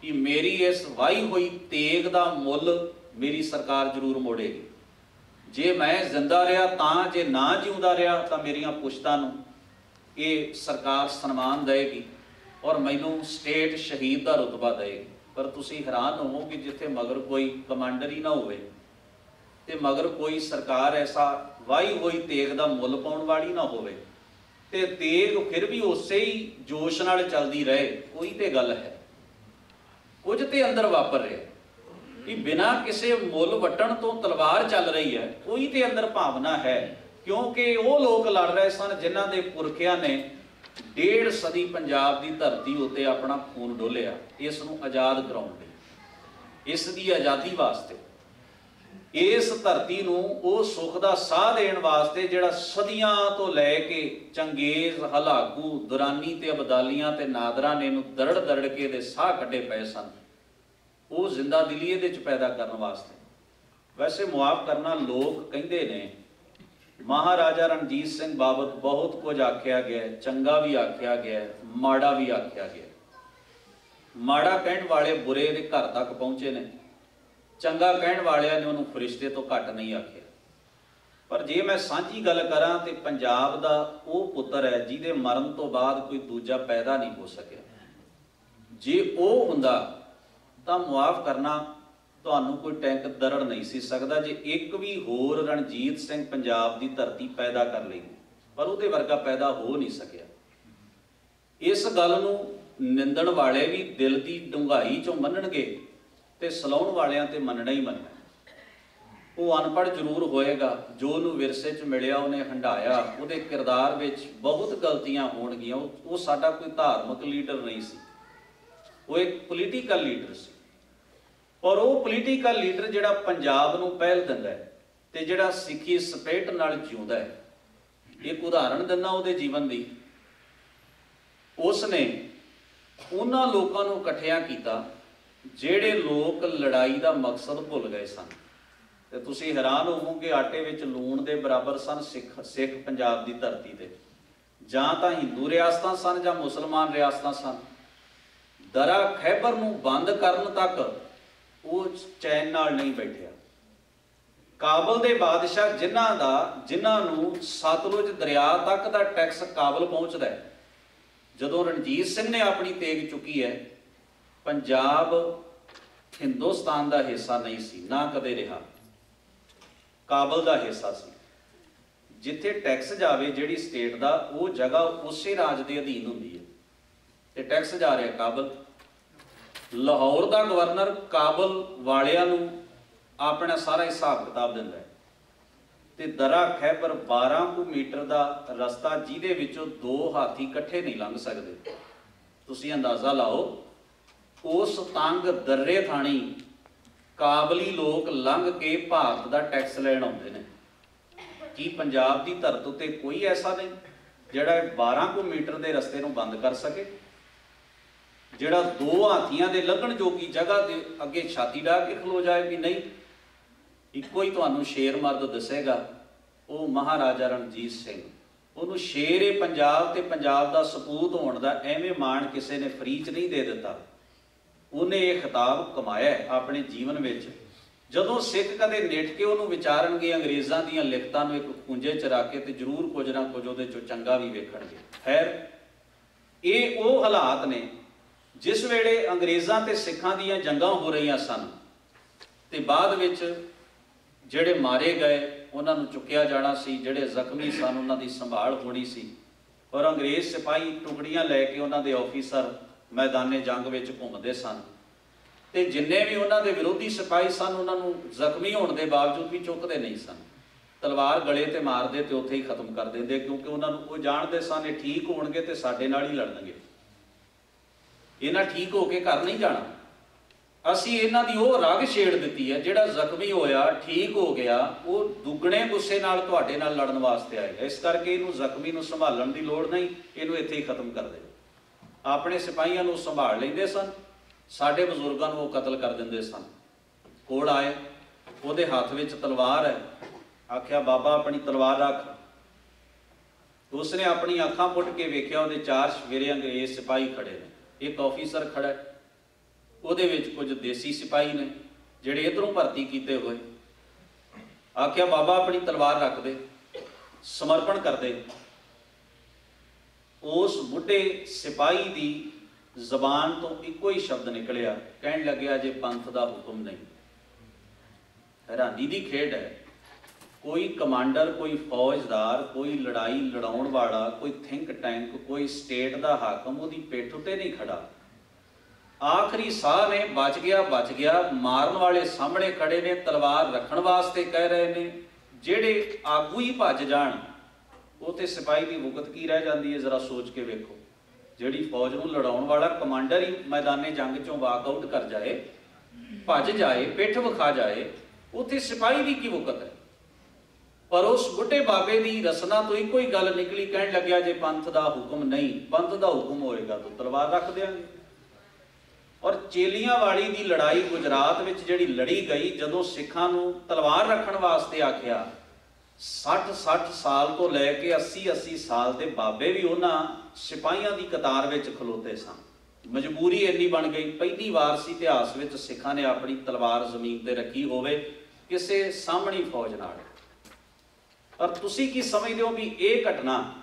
कि मेरी इस वाही हुई तेग दा मुल मेरी सरकार जरूर मोड़ेगी। जे मैं जिंदा रहा तां, जे ना जिउंदा रहा तां मेरियां पुश्तां नूं ये सरकार सन्मान देगी और मैनूं स्टेट शहीद का रुतबा देगी। पर तुसीं हैरान होवो कि जिथे मगर कोई कमांडर ही ना होवे ते मगर कोई सरकार ऐसा वाही हुई तेग का मुल पाउण वाली ना होवे ते तेग फिर भी उस ही जोश नाल चलदी रहे, कोई तो गल है, कुछ तो अंदर वापर रहा कि बिना किसी मुल वटण तो तलवार चल रही है, कोई तो अंदर भावना है। क्योंकि वो लोग लड़ रहे सन जिन्हां दे पुरखियां ने 1.5 सदी पंजाब की धरती उत्ते अपना खून डोलिया इस नूं आज़ाद कराउण लई, इस दी आज़ादी वास्ते, इस धरती नूं वो सुख दा साह देण वास्ते जिहड़ा सदियां तो लैके चंगेज़, हलाकू, दुरानी ते अबदालियां ते नादरां ने नूं दरड़ दरड़ के दे साह कड्ढे पए सन, वो जिंदा दिली इहदे च पैदा करन वास्ते। वैसे मुआफ करना, लोग कहिंदे ने महाराजा रणजीत सिंह बाबत बहुत कुछ आख्या गया, चंगा भी आख्या गया, माड़ा भी आख्या गया। माड़ा कहण वाले बुरे दे घर तक पहुंचे ने, चंगा कहण वालियां ने उन्होंने फरिश्ते तो घट नहीं आख्या। पर जे मैं सांझी गल करां तो पंजाब दा वो पुत्र है जिहदे मरण तो बाद कोई दूजा पैदा नहीं हो सकिया। जे वो हुंदा तां मुआफ करना, तुहानूं कोई टैंक दरड़ नहीं सी सकदा जे एक भी होर रणजीत सिंह पंजाब की धरती पैदा कर लैंदी, पर उहदे वर्गा पैदा हो नहीं सकिया। इस गल नूं निंदण वाले भी दिल की डूंघाई चों मन्नणगे ते सलाउण वालियां ते मन्नना ही मन्नना। वो अनपढ़ जरूर होएगा, जो उहनूं विरसे च मिलिया उहने हंडाया, उहदे किरदार विच बहुत गलतियां होणगीਆਂ। वो साडा कोई धार्मिक लीडर नहीं सी, वो एक पोलीटिकल लीडर सी। और वो पोलीटिकल लीडर जिहड़ा पंजाब नूं पहल दिंदा है ते जिहड़ा सिੱਖੀ स्पिरिट नाल जिउंदा है। एक उदाहरण दिंदा उहदे जीवन दी। उसने उन्हां लोकां नूं इकट्ठियां कीता जिहड़े लोग लड़ाई का मकसद भुल गए सन। ते तुसीं हैरान होवोगे आटे विच लूण दे बराबर सन सिख पंजाब की धरती ते, जां तां हिंदू रियासतां सन जां मुसलमान रियासतां सन। दरा खैबर नूं बंद करन तक वो चैन नाल नहीं बैठिया। काबल दे बादशाह जिन्हां नूं सतलुज दरिया तक दा टैक्स काबल पहुँचदा है, जदों रणजीत सिंह ने अपनी तेग चुकी है, पंजाब हिंदुस्तान का हिस्सा नहीं सी, ना कदे रहा, काबल का हिस्सा सी। जिथे टैक्स जावे जिहड़ी स्टेट का, वो जगह उसे राज के अधीन हुंदी है, ते टैक्स जा रहा काबल। लाहौर का गवर्नर काबल वालियां नूं अपना सारा हिसाब किताब दिंदा है ते दरा खैबर 12 मीटर का रस्ता जिहदे विचों 2 हाथी इकट्ठे नहीं लंघ सकते। तुसीं अंदाज़ा लाओ, उस तंग दर्रे थाणी काबली लोग लंघ के भारत का टैक्स लैण आउंदे ने। ਕੀ ਪੰਜਾਬ ਦੀ ਧਰਤ ਉੱਤੇ ਕੋਈ ਐਸਾ ਨਹੀਂ ਜਿਹੜਾ 12 ਕੁ ਮੀਟਰ ਦੇ ਰਸਤੇ ਨੂੰ ਬੰਦ ਕਰ ਸਕੇ, ਜਿਹੜਾ 2 ਹਾਥੀਆਂ ਦੇ ਲੱਗਣ ਜੋਗੀ ਜਗ੍ਹਾ ਦੇ ਅੱਗੇ ਛਾਤੀ ਡਾ ਕੇ ਖਲੋ ਜਾਏ ਵੀ ਨਹੀਂ। ਇੱਕੋ ਹੀ ਤੁਹਾਨੂੰ ਸ਼ੇਰ ਮਰਦ ਦੱਸੇਗਾ, ਉਹ ਮਹਾਰਾਜਾ ਰਣਜੀਤ ਸਿੰਘ। ਉਹਨੂੰ ਸ਼ੇਰ ਏ ਪੰਜਾਬ ਤੇ ਪੰਜਾਬ ਦਾ ਸਪੂਤ ਹੋਣ ਦਾ ਐਵੇਂ ਮਾਣ ਕਿਸੇ ਨੇ ਫਰੀ 'ਚ ਨਹੀਂ ਦੇ ਦਿੱਤਾ। ਉਹਨੇ ਇਹ ਖਿਤਾਬ ਕਮਾਇਆ ਆਪਣੇ ਜੀਵਨ ਵਿੱਚ। ਜਦੋਂ ਸਿੱਖ ਕਦੇ ਨਿੱਠ ਕੇ ਉਹਨੂੰ ਵਿਚਾਰਨਗੇ ਅੰਗਰੇਜ਼ਾਂ ਦੀਆਂ ਲਿਖਤਾਂ ਨੂੰ ਇੱਕ ਖੂੰਜੇ 'ਚ ਰੱਖ ਕੇ, ਤੇ ਜ਼ਰੂਰ ਕੁਝ ਨਾ ਕੁਝ ਉਹਦੇ 'ਚੋਂ ਚੰਗਾ ਵੀ ਵੇਖਣਗੇ। ਖੈਰ, ਇਹ ਉਹ ਹਾਲਾਤ ਨੇ ਜਿਸ ਵੇਲੇ ਅੰਗਰੇਜ਼ਾਂ ਤੇ ਸਿੱਖਾਂ ਦੀਆਂ ਜੰਗਾਂ ਹੋ ਰਹੀਆਂ ਸਨ, ਤੇ ਬਾਅਦ ਵਿੱਚ ਜਿਹੜੇ ਮਾਰੇ ਗਏ ਉਹਨਾਂ ਨੂੰ ਚੁੱਕਿਆ ਜਾਣਾ ਸੀ, ਜਿਹੜੇ ਜ਼ਖਮੀ ਸਨ ਉਹਨਾਂ ਦੀ ਸੰਭਾਲ ਹੋਣੀ ਸੀ, ਔਰ ਅੰਗਰੇਜ਼ ਸਿਪਾਹੀ ਟੁਕੜੀਆਂ ਲੈ ਕੇ ਉਹਨਾਂ ਦੇ ਆਫੀਸਰ ਮੈਦਾਨੇ ਜੰਗ ਵਿੱਚ ਘੁੰਮਦੇ ਸਨ, ਤੇ ਜਿੰਨੇ ਵੀ ਉਹਨਾਂ ਦੇ ਵਿਰੋਧੀ ਸਿਪਾਹੀ ਸਨ ਉਹਨਾਂ ਨੂੰ ਜ਼ਖਮੀ ਹੋਣ ਦੇ ਬਾਵਜੂਦ ਵੀ ਚੁੱਕਦੇ ਨਹੀਂ ਸਨ। ਤਲਵਾਰ ਗਲੇ ਤੇ ਮਾਰਦੇ ਤੇ ਉੱਥੇ ਹੀ ਖਤਮ ਕਰ ਦਿੰਦੇ, ਕਿਉਂਕਿ ਉਹਨਾਂ ਨੂੰ ਉਹ ਜਾਣਦੇ ਸਨ ਇਹ ਠੀਕ ਹੋਣਗੇ ਤੇ ਸਾਡੇ ਨਾਲ ਹੀ ਲੜਨਗੇ, ਇਹਨਾਂ ਠੀਕ ਹੋ ਕੇ ਘਰ ਨਹੀਂ ਜਾਣਾ। ਅਸੀਂ ਇਹਨਾਂ ਦੀ ਉਹ ਰਗ ਛੇੜ ਦਿੱਤੀ ਹੈ, ਜਿਹੜਾ ਜ਼ਖਮੀ ਹੋਇਆ ਠੀਕ ਹੋ ਗਿਆ ਉਹ ਦੁੱਗਣੇ ਗੁੱਸੇ ਨਾਲ ਤੁਹਾਡੇ ਨਾਲ ਲੜਨ ਵਾਸਤੇ ਆਏਗਾ। ਇਸ ਕਰਕੇ ਇਹਨੂੰ ਜ਼ਖਮੀ ਨੂੰ ਸੰਭਾਲਣ ਦੀ ਲੋੜ ਨਹੀਂ, ਇਹਨੂੰ ਇੱਥੇ ਹੀ ਖਤਮ ਕਰ ਦੇ। ਆਪਣੇ ਸਿਪਾਹੀਆਂ ਨੂੰ ਸੰਭਾਲ ਲੈਂਦੇ ਸਨ, ਸਾਡੇ ਬਜ਼ੁਰਗਾਂ ਨੂੰ ਉਹ ਕਤਲ ਕਰ ਦਿੰਦੇ ਸਨ। ਕੋਲ ਆਏ, ਉਹਦੇ ਹੱਥ ਵਿੱਚ ਤਲਵਾਰ ਹੈ, ਆਖਿਆ ਬਾਬਾ ਆਪਣੀ ਤਲਵਾਰ ਰੱਖ। ਉਸਨੇ ਆਪਣੀ ਅੱਖਾਂ ਪੁੱਟ ਕੇ ਵੇਖਿਆ, ਉਹਦੇ 4 ਸਵੇਰੇ ਅੰਗਰੇਜ਼ ਸਿਪਾਹੀ ਖੜੇ ਨੇ, ਇੱਕ ਆਫੀਸਰ ਖੜਾ, ਉਹਦੇ ਵਿੱਚ ਕੁਝ ਦੇਸੀ ਸਿਪਾਹੀ ਨੇ ਜਿਹੜੇ ਇੱਧਰੋਂ ਭਰਤੀ ਕੀਤੇ ਹੋਏ। ਆਖਿਆ ਬਾਬਾ ਆਪਣੀ ਤਲਵਾਰ ਰੱਖ ਦੇ, ਸਮਰਪਣ ਕਰ ਦੇ। ਉਸ ਬੁੱਢੇ ਸਿਪਾਹੀ ਦੀ ਜ਼ਬਾਨ ਤੋਂ ਇੱਕੋ ਹੀ ਸ਼ਬਦ ਨਿਕਲਿਆ, ਕਹਿਣ ਲੱਗਿਆ ਜੇ ਪੰਥ ਦਾ ਹੁਕਮ ਨਹੀਂ। ਹੈਰਾਨੀ ਦੀ ਖੇਡ ਹੈ, ਕੋਈ ਕਮਾਂਡਰ, ਕੋਈ ਫੌਜਦਾਰ, ਕੋਈ ਲੜਾਈ ਲੜਾਉਣ ਵਾਲਾ, ਕੋਈ ਥਿੰਕ ਟੈਂਕ, ਕੋਈ ਸਟੇਟ ਦਾ ਹਾਕਮ ਉਹਦੀ ਪਿੱਠ ਉੱਤੇ ਨਹੀਂ ਖੜਾ। ਆਖਰੀ ਸਾਹ ਨੇ ਬਚ ਗਿਆ, ਮਾਰਨ ਵਾਲੇ ਸਾਹਮਣੇ ਖੜੇ ਨੇ, ਤਲਵਾਰ ਰੱਖਣ ਵਾਸਤੇ ਕਹਿ ਰਹੇ ਨੇ। ਜਿਹੜੇ ਆਗੂ ਹੀ ਭੱਜ ਜਾਣ, ਉਹ ਤੇ ਸਿਪਾਹੀ ਦੀ ਵੁਕਤ ਕੀ ਰਹਿ ਜਾਂਦੀ ਹੈ, ਜ਼ਰਾ ਸੋਚ ਕੇ ਵੇਖੋ। ਜਿਹੜੀ ਫੌਜ ਨੂੰ ਲੜਾਉਣ ਵਾਲਾ ਕਮਾਂਡਰ ਹੀ ਮੈਦਾਨੇ ਜੰਗ ਚੋਂ ਵਾਕਆਊਟ ਕਰ ਜਾਏ, ਭੱਜ ਜਾਏ, ਪਿੱਠ ਵਿਖਾ ਜਾਏ, ਉੱਥੇ ਸਿਪਾਹੀ ਦੀ ਕੀ ਵੁਕਤ ਹੈ। ਪਰ ਉਸ ਬੁੱਢੇ ਬਾਬੇ ਦੀ ਰਸਨਾ ਤੋਂ ਇੱਕੋ ਹੀ ਗੱਲ ਨਿਕਲੀ, ਕਹਿਣ ਲੱਗਿਆ ਜੇ ਪੰਥ ਦਾ ਹੁਕਮ ਨਹੀਂ, ਪੰਥ ਦਾ ਹੁਕਮ ਹੋਏਗਾ ਤਾਂ ਤਲਵਾਰ ਰੱਖ ਦਿਆਂਗੇ। ਔਰ ਚੇਲੀਆਂ ਵਾਲੀ ਦੀ ਲੜਾਈ ਗੁਜਰਾਤ ਵਿੱਚ ਜਿਹੜੀ ਲੜੀ ਗਈ, ਜਦੋਂ ਸਿੱਖਾਂ ਨੂੰ ਤਲਵਾਰ ਰੱਖਣ ਵਾਸਤੇ ਆਖਿਆ, 60 ਸਾਲ ਤੋਂ ਲੈ ਕੇ 80 ਸਾਲ ਦੇ ਬਾਬੇ ਵੀ ਉਹਨਾਂ ਸਿਪਾਹੀਆਂ ਦੀ ਕਤਾਰ ਵਿੱਚ ਖਲੋਤੇ ਸਨ। ਮਜਬੂਰੀ ਇੰਨੀ ਬਣ ਗਈ, ਪਹਿਲੀ ਵਾਰ ਸੀ ਇਤਿਹਾਸ ਵਿੱਚ ਸਿੱਖਾਂ ਨੇ ਆਪਣੀ ਤਲਵਾਰ ਜ਼ਮੀਨ ਤੇ ਰੱਖੀ ਹੋਵੇ ਕਿਸੇ ਸਾਹਮਣੀ ਫੌਜ ਨਾਲ। ਪਰ ਤੁਸੀਂ ਕੀ ਸਮਝਦੇ ਹੋ ਵੀ ਇਹ ਘਟਨਾ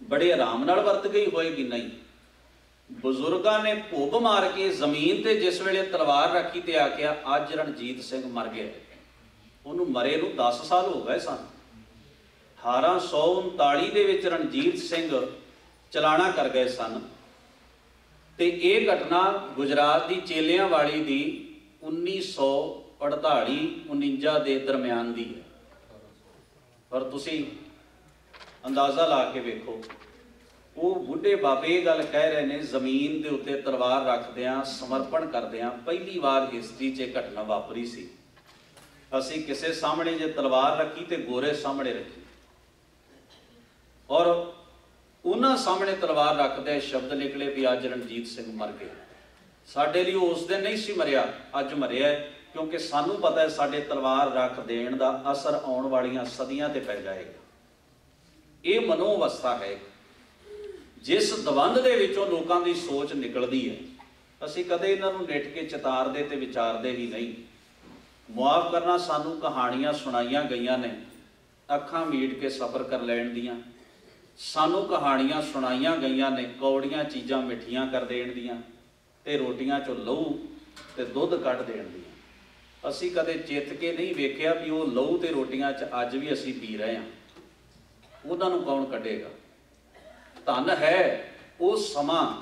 ਬੜੇ ਆਰਾਮ ਨਾਲ ਵਰਤ ਗਈ ਹੋਏਗੀ? ਨਹੀਂ। ਬਜ਼ੁਰਗਾਂ ਨੇ ਭੁੱਬ ਮਾਰ ਕੇ ਜ਼ਮੀਨ ਤੇ ਜਿਸ ਵੇਲੇ ਤਲਵਾਰ ਰੱਖੀ ਤੇ ਆਖਿਆ ਅੱਜ ਰਣਜੀਤ ਸਿੰਘ ਮਰ ਗਿਆ। ਉਹਨੂੰ ਮਰੇ ਨੂੰ 10 ਸਾਲ ਹੋ ਗਏ ਸਨ। 1839 ਦੇ ਵਿੱਚ ਰਣਜੀਤ ਸਿੰਘ ਚਲਾਣਾ ਕਰ ਗਏ ਸਨ, ਤੇ ਇਹ ਘਟਨਾ ਗੁਜਰਾਤ ਦੀ ਚੇਲਿਆਂ ਵਾਲੀ ਦੀ 1948-49 ਦੇ ਦਰਮਿਆਨ ਦੀ ਹੈ। ਪਰ ਤੁਸੀਂ ਅੰਦਾਜ਼ਾ ਲਾ ਕੇ ਵੇਖੋ, ਉਹ ਬੁੱਢੇ ਬਾਬੇ ਇਹ ਗੱਲ ਕਹਿ ਰਹੇ ਨੇ, ਜ਼ਮੀਨ ਦੇ ਉੱਤੇ ਤਲਵਾਰ ਰੱਖਦਿਆਂ, ਸਮਰਪਣ ਕਰਦਿਆਂ ਪਹਿਲੀ ਵਾਰ ਹਿਸਟਰੀ 'ਚ ਇਹ ਘਟਨਾ ਵਾਪਰੀ ਸੀ। ਅਸੀਂ ਕਿਸੇ ਸਾਹਮਣੇ ਜੇ ਤਲਵਾਰ ਰੱਖੀ ਤੇ ਗੋਰੇ ਸਾਹਮਣੇ ਰੱਖੀ, ਔਰ ਉਹਨਾਂ ਸਾਹਮਣੇ ਤਲਵਾਰ ਰੱਖਦੇ ਸ਼ਬਦ ਨਿਕਲੇ ਵੀ ਅੱਜ ਰਣਜੀਤ ਸਿੰਘ ਮਰ ਗਿਆ। ਸਾਡੇ ਲਈ ਉਸ ਦਿਨ ਨਹੀਂ ਸੀ ਮਰਿਆ, ਅੱਜ ਮਰਿਆ, ਕਿਉਂਕਿ ਸਾਨੂੰ ਪਤਾ ਹੈ ਸਾਡੇ ਤਲਵਾਰ ਰੱਖ ਦੇਣ ਦਾ ਅਸਰ ਆਉਣ ਵਾਲੀਆਂ ਸਦੀਆਂ ਤੇ ਪੈ ਜਾਏਗਾ। ਇਹ ਮਨੋ ਅਵਸਥਾ ਹੈ ਜਿਸ ਦਵੰਦ ਦੇ ਵਿੱਚੋਂ ਲੋਕਾਂ ਦੀ ਸੋਚ ਨਿਕਲਦੀ ਹੈ। ਅਸੀਂ ਕਦੇ ਇਹਨਾਂ ਨੂੰ ਨਿੱਠ ਕੇ ਚਿਤਾਰਦੇ ਤੇ ਵਿਚਾਰਦੇ ਹੀ ਨਹੀਂ। ਮੁਆਫ ਕਰਨਾ, ਸਾਨੂੰ ਕਹਾਣੀਆਂ ਸੁਣਾਈਆਂ ਗਈਆਂ ਨੇ ਅੱਖਾਂ ਮੀਟ ਕੇ ਸਫ਼ਰ ਕਰ ਲੈਣ ਦੀਆਂ, ਸਾਨੂੰ ਕਹਾਣੀਆਂ ਸੁਣਾਈਆਂ ਗਈਆਂ ਨੇ ਕੌੜੀਆਂ ਚੀਜ਼ਾਂ ਮਿੱਠੀਆਂ ਕਰ ਦੇਣ ਦੀਆਂ, ਤੇ ਰੋਟੀਆਂ 'ਚੋਂ ਲਹੂ ਤੇ ਦੁੱਧ ਕੱਢ ਦੇਣ ਦੀਆਂ। ਅਸੀਂ ਕਦੇ ਚਿੱਤ ਕੇ ਨਹੀਂ ਵੇਖਿਆ ਵੀ ਉਹ ਲਹੂ ਤੇ ਰੋਟੀਆਂ 'ਚ ਅੱਜ ਵੀ ਅਸੀਂ ਪੀ ਰਹੇ ਹਾਂ, ਉਹਨਾਂ ਨੂੰ ਕੌਣ ਕੱਢੇਗਾ? ਧੰਨ ਹੈ ਉਹ ਸਮਾਂ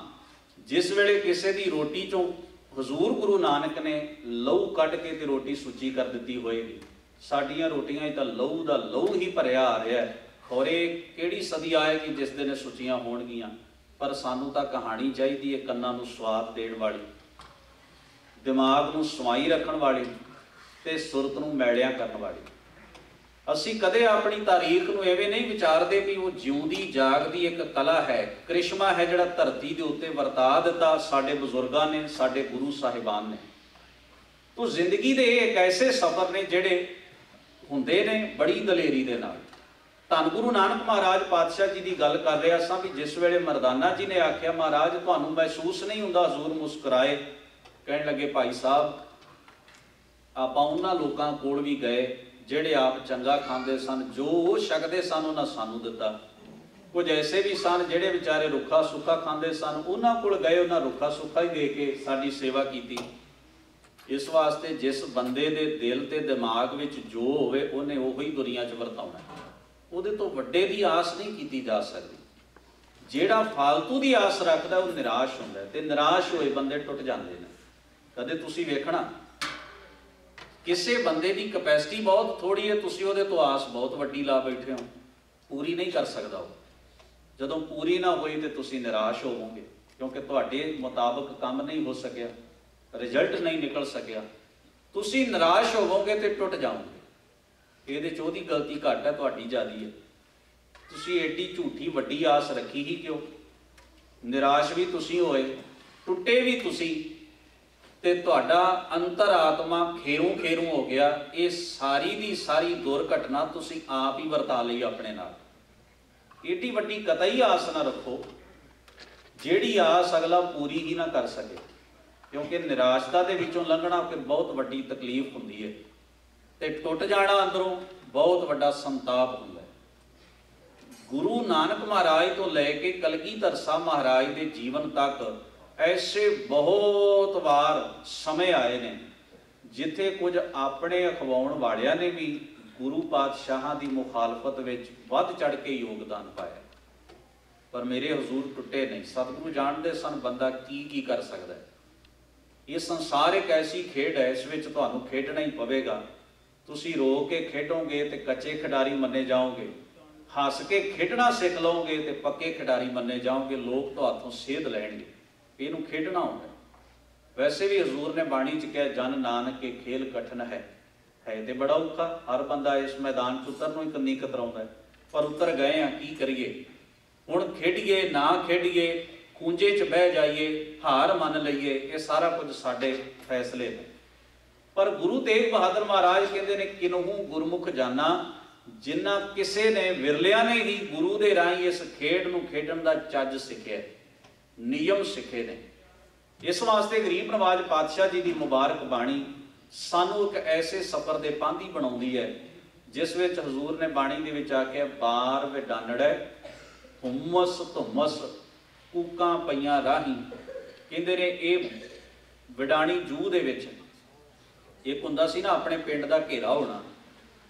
ਜਿਸ ਵੇਲੇ ਕਿਸੇ ਦੀ ਰੋਟੀ 'ਚੋਂ ਹਜ਼ੂਰ ਗੁਰੂ ਨਾਨਕ ਨੇ ਲਹੂ ਕੱਢ ਕੇ ਤੇ ਰੋਟੀ ਸੁੱਚੀ ਕਰ ਦਿੱਤੀ ਹੋਏਗੀ। ਸਾਡੀਆਂ ਰੋਟੀਆਂ 'ਚ ਤਾਂ ਲਹੂ ਦਾ ਲਹੂ ਹੀ ਭਰਿਆ ਆ ਰਿਹਾ ਹੈ। ਖੌਰੇ ਕਿਹੜੀ ਸਦੀ ਆਏਗੀ ਜਿਸ ਦਿਨ ਸੁੱਚੀਆਂ ਹੋਣਗੀਆਂ। ਪਰ ਸਾਨੂੰ ਤਾਂ ਕਹਾਣੀ ਚਾਹੀਦੀ ਹੈ, ਕੰਨਾਂ ਨੂੰ ਸਵਾਦ ਦੇਣ ਵਾਲੀ, ਦਿਮਾਗ ਨੂੰ ਸਵਾਈ ਰੱਖਣ ਵਾਲੀ, ਤੇ ਸੁਰਤ ਨੂੰ ਮੈਲਿਆਂ ਕਰਨ ਵਾਲੀ। ਅਸੀਂ ਕਦੇ ਆਪਣੀ ਤਾਰੀਖ ਨੂੰ ਐਵੇਂ ਨਹੀਂ ਵਿਚਾਰਦੇ ਵੀ ਉਹ ਜਿਉਂਦੀ ਜਾਗਦੀ ਇੱਕ ਕਲਾ ਹੈ, ਕ੍ਰਿਸ਼ਮਾ ਹੈ ਜਿਹੜਾ ਧਰਤੀ ਦੇ ਉੱਤੇ ਵਰਤਾ ਦਿੱਤਾ ਸਾਡੇ ਬਜ਼ੁਰਗਾਂ ਨੇ, ਸਾਡੇ ਗੁਰੂ ਸਾਹਿਬਾਨ ਨੇ। ਤੋ ਜ਼ਿੰਦਗੀ ਦੇ ਇੱਕ ਐਸੇ ਸਫ਼ਰ ਨੇ ਜਿਹੜੇ ਹੁੰਦੇ ਨੇ ਬੜੀ ਦਲੇਰੀ ਦੇ ਨਾਲ। ਧੰਨ ਗੁਰੂ ਨਾਨਕ ਮਹਾਰਾਜ ਪਾਤਸ਼ਾਹ ਜੀ ਦੀ ਗੱਲ ਕਰ ਰਿਹਾ ਸਾਂ ਵੀ ਜਿਸ ਵੇਲੇ ਮਰਦਾਨਾ ਜੀ ਨੇ ਆਖਿਆ ਮਹਾਰਾਜ ਤੁਹਾਨੂੰ ਮਹਿਸੂਸ ਨਹੀਂ ਹੁੰਦਾ, ਹਜ਼ੂਰ ਮੁਸਕਰਾਏ, ਕਹਿਣ ਲੱਗੇ ਭਾਈ ਸਾਹਿਬ ਆਪਾਂ ਉਹਨਾਂ ਲੋਕਾਂ ਕੋਲ ਵੀ ਗਏ ਜਿਹੜੇ ਆਪ ਚੰਗਾ ਖਾਂਦੇ ਸਨ, ਜੋ ਉਹ ਛਕਦੇ ਸਨ ਉਹਨਾਂ ਸਾਨੂੰ ਦਿੱਤਾ। ਕੁਝ ਐਸੇ ਵੀ ਸਨ ਜਿਹੜੇ ਵਿਚਾਰੇ ਰੁੱਖਾ ਸੁੱਖਾ ਖਾਂਦੇ ਸਨ, ਉਹਨਾਂ ਕੋਲ ਗਏ, ਉਹਨਾਂ ਰੁੱਖਾ ਸੁੱਖਾ ਹੀ ਦੇ ਕੇ ਸਾਡੀ ਸੇਵਾ ਕੀਤੀ। ਇਸ ਵਾਸਤੇ ਜਿਸ ਬੰਦੇ ਦੇ ਦਿਲ ਤੇ ਦਿਮਾਗ ਵਿੱਚ ਜੋ ਹੋਵੇ ਉਹਨੇ ਉਹੀ ਦੁਨੀਆ 'ਚ ਵਰਤਾਉਣਾ, ਉਹਦੇ ਤੋਂ ਵੱਡੇ ਦੀ ਆਸ ਨਹੀਂ ਕੀਤੀ ਜਾ ਸਕਦੀ। ਜਿਹੜਾ ਫਾਲਤੂ ਦੀ ਆਸ ਰੱਖਦਾ ਉਹ ਨਿਰਾਸ਼ ਹੁੰਦਾ, ਤੇ ਨਿਰਾਸ਼ ਹੋਏ ਬੰਦੇ ਟੁੱਟ ਜਾਂਦੇ ਨੇ। ਕਦੇ ਤੁਸੀਂ ਵੇਖਣਾ ਕਿਸੇ ਬੰਦੇ ਦੀ ਕਪੈਸਿਟੀ ਬਹੁਤ ਥੋੜੀ ਹੈ, ਤੁਸੀਂ ਉਹਦੇ ਤੋਂ ਆਸ ਬਹੁਤ ਵੱਡੀ ਲਾ ਬੈਠੇ ਹੋ, ਪੂਰੀ ਨਹੀਂ ਕਰ ਸਕਦਾ ਉਹ। ਜਦੋਂ ਪੂਰੀ ਨਾ ਹੋਈ ਤੇ ਤੁਸੀਂ ਨਿਰਾਸ਼ ਹੋਵੋਗੇ, ਕਿਉਂਕਿ ਤੁਹਾਡੇ ਮੁਤਾਬਕ ਕੰਮ ਨਹੀਂ ਹੋ ਸਕਿਆ, ਰਿਜ਼ਲਟ ਨਹੀਂ ਨਿਕਲ ਸਕਿਆ। ਤੁਸੀਂ ਨਿਰਾਸ਼ ਹੋਵੋਗੇ ਤੇ ਟੁੱਟ ਜਾਓਗੇ। ਇਹਦੇ 'ਚ ਉਹਦੀ ਗਲਤੀ ਘੱਟ ਹੈ, ਤੁਹਾਡੀ ਜ਼ਿਆਦੀ ਹੈ। ਤੁਸੀਂ ਐਡੀ ਝੂਠੀ ਵੱਡੀ ਆਸ ਰੱਖੀ ਹੀ ਕਿਉਂ? ਨਿਰਾਸ਼ ਵੀ ਤੁਸੀਂ ਹੋਏ, ਟੁੱਟੇ ਵੀ ਤੁਸੀਂ, ਤੇ ਤੁਹਾਡਾ ਅੰਤਰਾਤਮਾ ਖੇਰੂ ਖੇਰੂ ਹੋ ਗਿਆ। ਇਹ ਸਾਰੀ ਦੀ ਸਾਰੀ ਦੁਰਘਟਨਾ ਤੁਸੀਂ ਆਪ ਹੀ ਵਰਤਾ ਲਈ ਆਪਣੇ ਨਾਲ। ਏਡੀ ਵੱਡੀ ਕਤਈ ਆਸ ਨਾ ਰੱਖੋ ਜਿਹੜੀ ਆਸ ਅਗਲਾ ਪੂਰੀ ਹੀ ਨਾ ਕਰ ਸਕੇ, ਕਿਉਂਕਿ ਨਿਰਾਸ਼ਤਾ ਦੇ ਵਿੱਚੋਂ ਲੰਘਣਾ ਫਿਰ ਬਹੁਤ ਵੱਡੀ ਤਕਲੀਫ ਹੁੰਦੀ ਹੈ, ਤੇ ਟੁੱਟ ਜਾਣਾ ਅੰਦਰੋਂ ਬਹੁਤ ਵੱਡਾ ਸੰਤਾਪ ਹੁੰਦਾ ਹੈ। ਗੁਰੂ ਨਾਨਕ ਮਹਾਰਾਜ ਤੋਂ ਲੈ ਕੇ ਕਲਗੀਧਰ ਸਾਹਿਬ ਮਹਾਰਾਜ ਦੇ ਜੀਵਨ ਤੱਕ ਐਸੇ ਬਹੁਤ ਵਾਰ ਸਮੇਂ ਆਏ ਨੇ ਜਿੱਥੇ ਕੁਝ ਆਪਣੇ ਅਖਵਾਉਣ ਵਾਲਿਆਂ ਨੇ ਵੀ ਗੁਰੂ ਪਾਤਸ਼ਾਹਾਂ ਦੀ ਮੁਖਾਲਫਤ ਵਿੱਚ ਵੱਧ ਚੜ ਕੇ ਯੋਗਦਾਨ ਪਾਇਆ, ਪਰ ਮੇਰੇ ਹਜ਼ੂਰ ਟੁੱਟੇ ਨਹੀਂ। ਸਤਿਗੁਰੂ ਜਾਣਦੇ ਸਨ ਬੰਦਾ ਕੀ ਕਰ ਸਕਦਾ ਹੈ। ਇਹ ਸੰਸਾਰ ਇੱਕ ਐਸੀ ਖੇਡ ਹੈ, ਇਸ ਵਿੱਚ ਤੁਹਾਨੂੰ ਖੇਡਣਾ ਹੀ ਪਵੇਗਾ। ਤੁਸੀਂ ਰੋ ਕੇ ਖੇਡੋਗੇ ਤੇ ਕੱਚੇ ਖਿਡਾਰੀ ਮੰਨੇ ਜਾਓਗੇ, ਹੱਸ ਕੇ ਖੇਡਣਾ ਸਿੱਖ ਲਓਗੇ ਤੇ ਪੱਕੇ ਖਿਡਾਰੀ ਮੰਨੇ ਜਾਓਗੇ। ਲੋਕ ਤੁਹਾਤੋਂ ਸੇਧ ਲੈਣਗੇ, ਇਹਨੂੰ ਖੇਡਣਾ ਹੁੰਦਾ। ਵੈਸੇ ਵੀ ਹਜ਼ੂਰ ਨੇ ਬਾਣੀ 'ਚ ਕਿਹਾ ਜਨ ਨਾਨਕ ਕੇ ਖੇਲ ਕਠਨ ਹੈ ਤੇ ਬੜਾ ਔਖਾ। ਹਰ ਬੰਦਾ ਇਸ ਮੈਦਾਨ 'ਚ ਉਤਰਨ ਨੂੰ ਹੀ ਕੰਨੀ ਕਤਰਾਉਂਦਾ, ਪਰ ਉਤਰ ਗਏ ਆ, ਕੀ ਕਰੀਏ ਹੁਣ? ਖੇਡੀਏ ਨਾ ਖੇਡੀਏ, ਖੂੰਜੇ 'ਚ ਬਹਿ ਜਾਈਏ, ਹਾਰ ਮੰਨ ਲਈਏ, ਇਹ ਸਾਰਾ ਕੁਝ ਸਾਡੇ ਫੈਸਲੇ ਨੇ। ਪਰ ਗੁਰੂ ਤੇਗ ਬਹਾਦਰ ਮਹਾਰਾਜ ਕਹਿੰਦੇ ਨੇ ਕਿਨਹੂ ਗੁਰਮੁਖ ਜਾਨਾ, ਜਿਨ੍ਹਾਂ ਕਿਸੇ ਨੇ ਵਿਰਲਿਆਂ ਨੇ ਹੀ ਗੁਰੂ ਦੇ ਰਾਹੀਂ ਇਸ ਖੇਡ ਨੂੰ ਖੇਡਣ ਦਾ ਚੱਜ ਸਿੱਖਿਆ, ਨਿਯਮ ਸਿੱਖੇ ਨੇ। ਇਸ ਵਾਸਤੇ ਗਰੀਬ ਨਵਾਜ ਪਾਤਸ਼ਾਹ ਜੀ ਦੀ ਮੁਬਾਰਕ ਬਾਣੀ ਸਾਨੂੰ ਇੱਕ ਐਸੇ ਸਫ਼ਰ ਦੇ ਪਾਂਧੀ ਬਣਾਉਂਦੀ ਹੈ ਜਿਸ ਵਿੱਚ ਹਜ਼ੂਰ ਨੇ ਬਾਣੀ ਦੇ ਵਿੱਚ ਆਖਿਆ ਬਾਰ ਵਿਡਾਨੜੈ ਹੁਮਸ ਧੁਮਸ ਕੂਕਾਂ ਪਈਆਂ ਰਾਹੀਂ। ਕਹਿੰਦੇ ਨੇ ਇਹ ਵਿਡਾਣੀ ਜੂਹ ਦੇ ਵਿੱਚ ਇੱਕ ਹੁੰਦਾ ਸੀ ਨਾ, ਆਪਣੇ ਪਿੰਡ ਦਾ ਘੇਰਾ ਹੋਣਾ,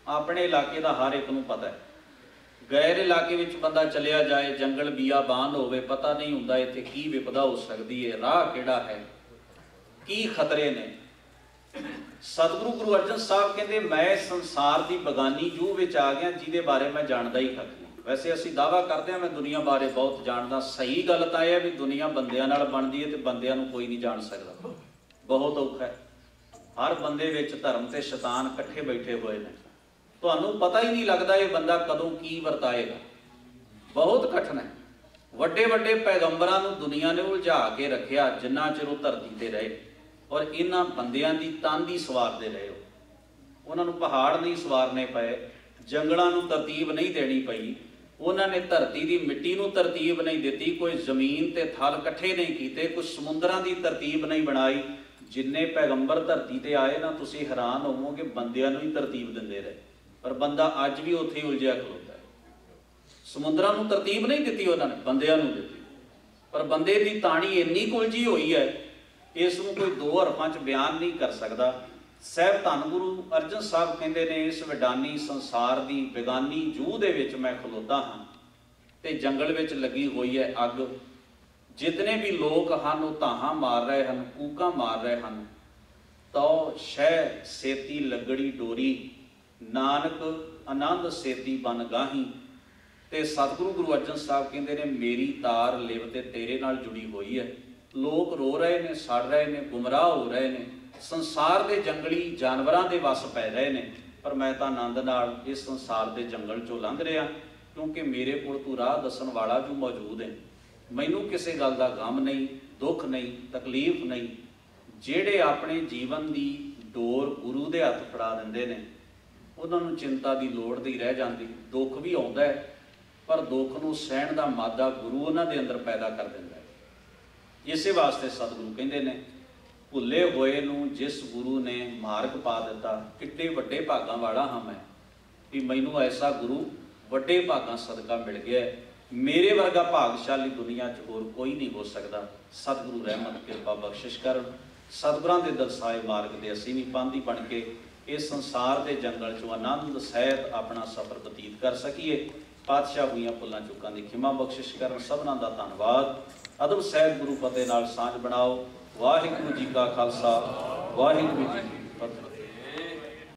ਆਪਣੇ ਇਲਾਕੇ ਦਾ ਹਰ ਇੱਕ ਨੂੰ ਪਤਾ ਹੈ। ਗੈਰ ਇਲਾਕੇ ਵਿੱਚ ਬੰਦਾ ਚਲਿਆ ਜਾਏ, ਜੰਗਲ ਬੀਆਬਾਨ ਹੋਵੇ, ਪਤਾ ਨਹੀਂ ਹੁੰਦਾ ਇੱਥੇ ਕੀ ਵਿਪਦਾ ਹੋ ਸਕਦੀ ਹੈ, ਰਾਹ ਕਿਹੜਾ ਹੈ, ਕੀ ਖਤਰੇ ਨੇ। ਸਤਿਗੁਰੂ ਗੁਰੂ ਅਰਜਨ ਸਾਹਿਬ ਕਹਿੰਦੇ ਮੈਂ ਸੰਸਾਰ ਦੀ ਬਗਾਨੀ ਜੂਹ ਵਿੱਚ ਆ ਗਿਆ ਜਿਹਦੇ ਬਾਰੇ ਮੈਂ ਜਾਣਦਾ ਹੀ ਕੱਖ ਨਹੀਂ। ਵੈਸੇ ਅਸੀਂ ਦਾਅਵਾ ਕਰਦੇ ਹਾਂ ਮੈਂ ਦੁਨੀਆ ਬਾਰੇ ਬਹੁਤ ਜਾਣਦਾ। ਸਹੀ ਗੱਲ ਤਾਂ ਇਹ ਹੈ ਵੀ ਦੁਨੀਆ ਬੰਦਿਆਂ ਨਾਲ ਬਣਦੀ ਹੈ ਤੇ ਬੰਦਿਆਂ ਨੂੰ ਕੋਈ ਨਹੀਂ ਜਾਣ ਸਕਦਾ, ਬਹੁਤ ਔਖਾ ਹੈ। ਹਰ ਬੰਦੇ ਵਿੱਚ ਧਰਮ ਤੇ ਸ਼ੈਤਾਨ ਇਕੱਠੇ ਬੈਠੇ ਹੋਏ ਨੇ, ਤੁਹਾਨੂੰ ਪਤਾ ਹੀ ਨਹੀਂ ਲੱਗਦਾ ਇਹ ਬੰਦਾ ਕਦੋਂ ਕੀ ਵਰਤਾਏਗਾ, ਬਹੁਤ ਕਠਿਨ ਹੈ। ਵੱਡੇ ਵੱਡੇ ਪੈਗੰਬਰਾਂ ਨੂੰ ਦੁਨੀਆ ਨੇ ਉਲਝਾ ਕੇ ਰੱਖਿਆ ਜਿੰਨਾ ਚਿਰ ਉਹ ਧਰਤੀ ਤੇ ਰਹੇ, ਔਰ ਇਹਨਾਂ ਬੰਦਿਆਂ ਦੀ ਤਾਂਦੀ ਸਵਾਰਦੇ ਰਹੇ। ਉਹਨਾਂ ਨੂੰ ਪਹਾੜ ਨਹੀਂ ਸਵਾਰਨੇ ਪਏ, ਜੰਗਲਾਂ ਨੂੰ ਤਰਤੀਬ ਨਹੀਂ ਦੇਣੀ ਪਈ, ਉਹਨਾਂ ਨੇ ਧਰਤੀ ਦੀ ਮਿੱਟੀ ਨੂੰ ਤਰਤੀਬ ਨਹੀਂ ਦਿੱਤੀ, ਕੋਈ ਜ਼ਮੀਨ ਤੇ ਥਲ ਇਕੱਠੇ ਨਹੀਂ ਕੀਤੇ, ਕੁਝ ਸਮੁੰਦਰਾਂ ਦੀ ਤਰਤੀਬ ਨਹੀਂ ਬਣਾਈ। ਜਿੰਨੇ ਪੈਗੰਬਰ ਧਰਤੀ ਤੇ ਆਏ ਨਾ, ਤੁਸੀਂ ਹੈਰਾਨ ਹੋਵੋਗੇ ਬੰਦਿਆਂ ਨੂੰ ਹੀ ਤਰਤੀਬ ਦਿੰਦੇ ਰਹੇ, ਪਰ ਬੰਦਾ ਅੱਜ ਵੀ ਉੱਥੇ ਹੀ ਉਲਝਿਆ ਖਲੋਤਾ ਹੈ। ਸਮੁੰਦਰਾਂ ਨੂੰ ਤਰਤੀਬ ਨਹੀਂ ਦਿੱਤੀ ਉਹਨਾਂ ਨੇ, ਬੰਦਿਆਂ ਨੂੰ ਦਿੱਤੀ, ਪਰ ਬੰਦੇ ਦੀ ਤਾਣੀ ਇੰਨੀ ਉਲਝੀ ਹੋਈ ਹੈ ਇਸ ਨੂੰ ਕੋਈ ਦੋ ਹਰਫਾਂ 'ਚ ਬਿਆਨ ਨਹੀਂ ਕਰ ਸਕਦਾ। ਸਾਹਿਬ ਧੰਨ ਗੁਰੂ ਅਰਜਨ ਸਾਹਿਬ ਕਹਿੰਦੇ ਨੇ ਇਸ ਵਿਡਾਨੀ ਸੰਸਾਰ ਦੀ ਬੇਗਾਨੀ ਜੂਹ ਦੇ ਵਿੱਚ ਮੈਂ ਖਲੋਤਾ ਹਾਂ ਤੇ ਜੰਗਲ ਵਿੱਚ ਲੱਗੀ ਹੋਈ ਹੈ ਅੱਗ। ਜਿਤਨੇ ਵੀ ਲੋਕ ਹਨ ਉਹ ਧਾਹਾਂ ਮਾਰ ਰਹੇ ਹਨ, ਕੂਕਾਂ ਮਾਰ ਰਹੇ ਹਨ। ਤਉ ਸ਼ਹਿ ਸੇਤੀ ਲੱਗੜੀ ਡੋਰੀ, ਨਾਨਕ ਆਨੰਦ ਸੇਤੀ ਬਨ ਗਾਹੀ। ਤੇ ਸਤਿਗੁਰੂ ਗੁਰੂ ਅਰਜਨ ਸਾਹਿਬ ਕਹਿੰਦੇ ਨੇ ਮੇਰੀ ਤਾਰ ਲਿਵ ਤੇ ਤੇਰੇ ਨਾਲ ਜੁੜੀ ਹੋਈ ਹੈ। ਲੋਕ ਰੋ ਰਹੇ ਨੇ, ਸੜ ਰਹੇ ਨੇ, ਗੁੰਮਰਾਹ ਹੋ ਰਹੇ ਨੇ, ਸੰਸਾਰ ਦੇ ਜੰਗਲੀ ਜਾਨਵਰਾਂ ਦੇ ਵੱਸ ਪੈ ਰਹੇ ਨੇ, पर मैं तो आनंद नाल इस संसार के जंगल चों लंघ रहा, क्योंकि मेरे कोल तू राह दसन वाला जो मौजूद है। मैनू किसी गल का गम नहीं, दुख नहीं, तकलीफ नहीं। ਜਿਹੜੇ ਆਪਣੇ जीवन की डोर गुरु के हथ फड़ा देंदे ने उन्होंने चिंता की लोड़ नहीं रह जाती। दुख भी आता है पर दुख नूं सहण का मादा गुरु उन्होंने अंदर पैदा कर देंदा है। इसे वास्ते सतगुरु कहते हैं, भुले होए नूं जिस गुरु ने मार्ग पा दिता, किड्डे वड्डे भागां वाला हाँ मैं भी मैनू ऐसा गुरु वड्डे भागां सदका मिल गया है। मेरे वर्गा भागशाली दुनिया च होर कोई नहीं हो सकता। सतगुरु रहमत कृपा बख्शिश कर, सतगुरां दे दरसाए मार्ग दे असीं भी पांधी बन के इस संसार के जंगल चों आनंद सहित अपना सफर बतीत कर सकीए। पातशाह हुई भुलां चुकां दी खिमा बख्शिश करन। सबना दा धन्नवाद। अदब सहित गुरु फतेह नाल सांझ बनाओ। वाहिगुरू जी का खालसा, वाहिगुरू जी की फतेह।